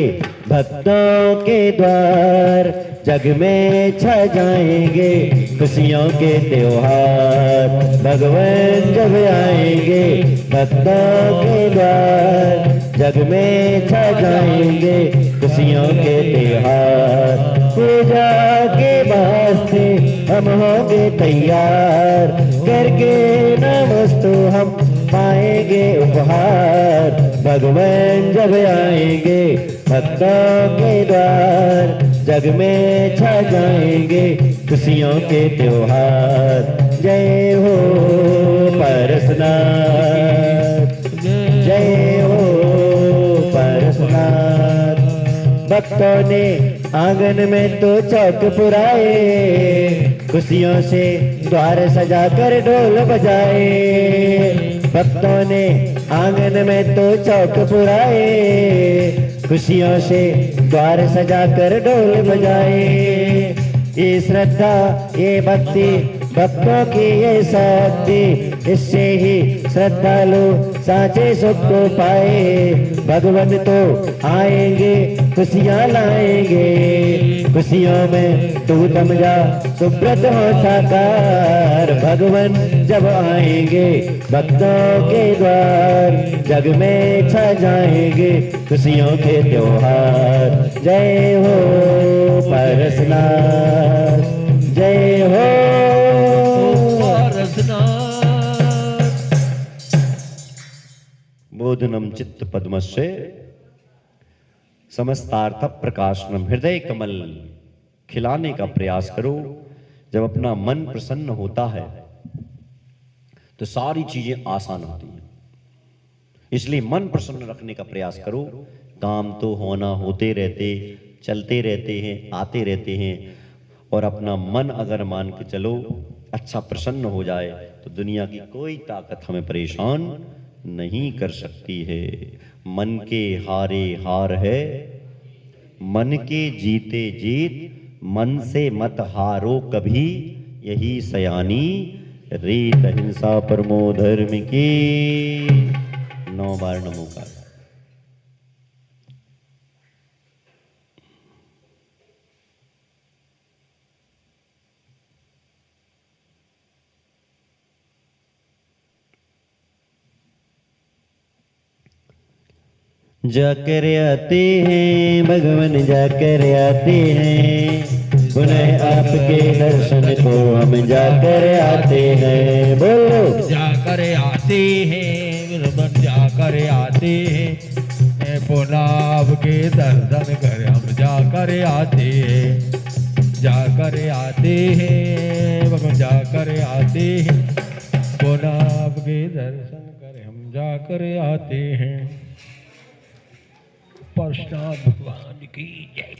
भक्तों के द्वार, जग में छा जाएंगे खुशियों के त्योहार। भगवान जब आएंगे भक्तों के द्वार, जग में छा जाएंगे खुशियों के त्योहार। पूजा के वास्ते हम होंगे तैयार, करके नमस्तु हम पाएंगे उपहार, भगवान जब आएंगे भक्तों के द्वार, जग में छा जाएंगे खुशियों के त्योहार। जय हो पारसनाथ, जय हो पारसनाथ। भक्तों ने आंगन में तो चौक पुराए, खुशियों से द्वार सजा कर ढोल बजाए। भक्तों ने आंगन में तो चौक पुराए, खुशियों से द्वार सजा कर ढोल बजाए। ये श्रद्धा ये भक्ति भक्तों की ये शक्ति, इससे ही श्रद्धालु साचे सुख को पाए। भगवान तो आएंगे खुशियाँ लाएंगे, खुशियों में तू दम जा सुब्रत हो साकार। भगवान जब आएंगे भक्तों के द्वार, जग में छा जाएंगे खुशियों के त्योहार। जय हो पारसनाथ, जय हो पारसनाथ। बोधनम चित्त पद्मस्य समस्तार्थ प्रकाशनम। हृदय कमल खिलाने का प्रयास करो। जब अपना मन प्रसन्न होता है तो सारी चीजें आसान होती हैं। इसलिए मन प्रसन्न रखने का प्रयास करो। काम तो होना होते रहते, चलते रहते हैं, आते रहते हैं, और अपना मन अगर मान के चलो अच्छा प्रसन्न हो जाए तो दुनिया की कोई ताकत हमें परेशान नहीं कर सकती है। मन के हारे हार है, मन के जीते जीत, मन से मत हारो कभी, यही सयानी रीत। अहिंसा परमो धर्म की। 9 बार नमोकार। जाकर आते हैं भगवान, जाकर आते हैं, पुनः आपके दर्शन को हम जाकर आते हैं। बोलो जाकर आते हैं भगवान, जाकर आते हैं, पुनः आपके दर्शन कर हम जाकर आते हैं। जाकर आते हैं भगवान, जाकर आते हैं, पुनः आपके दर्शन कर हम जाकर आते हैं। परशुराम भगवान की जय।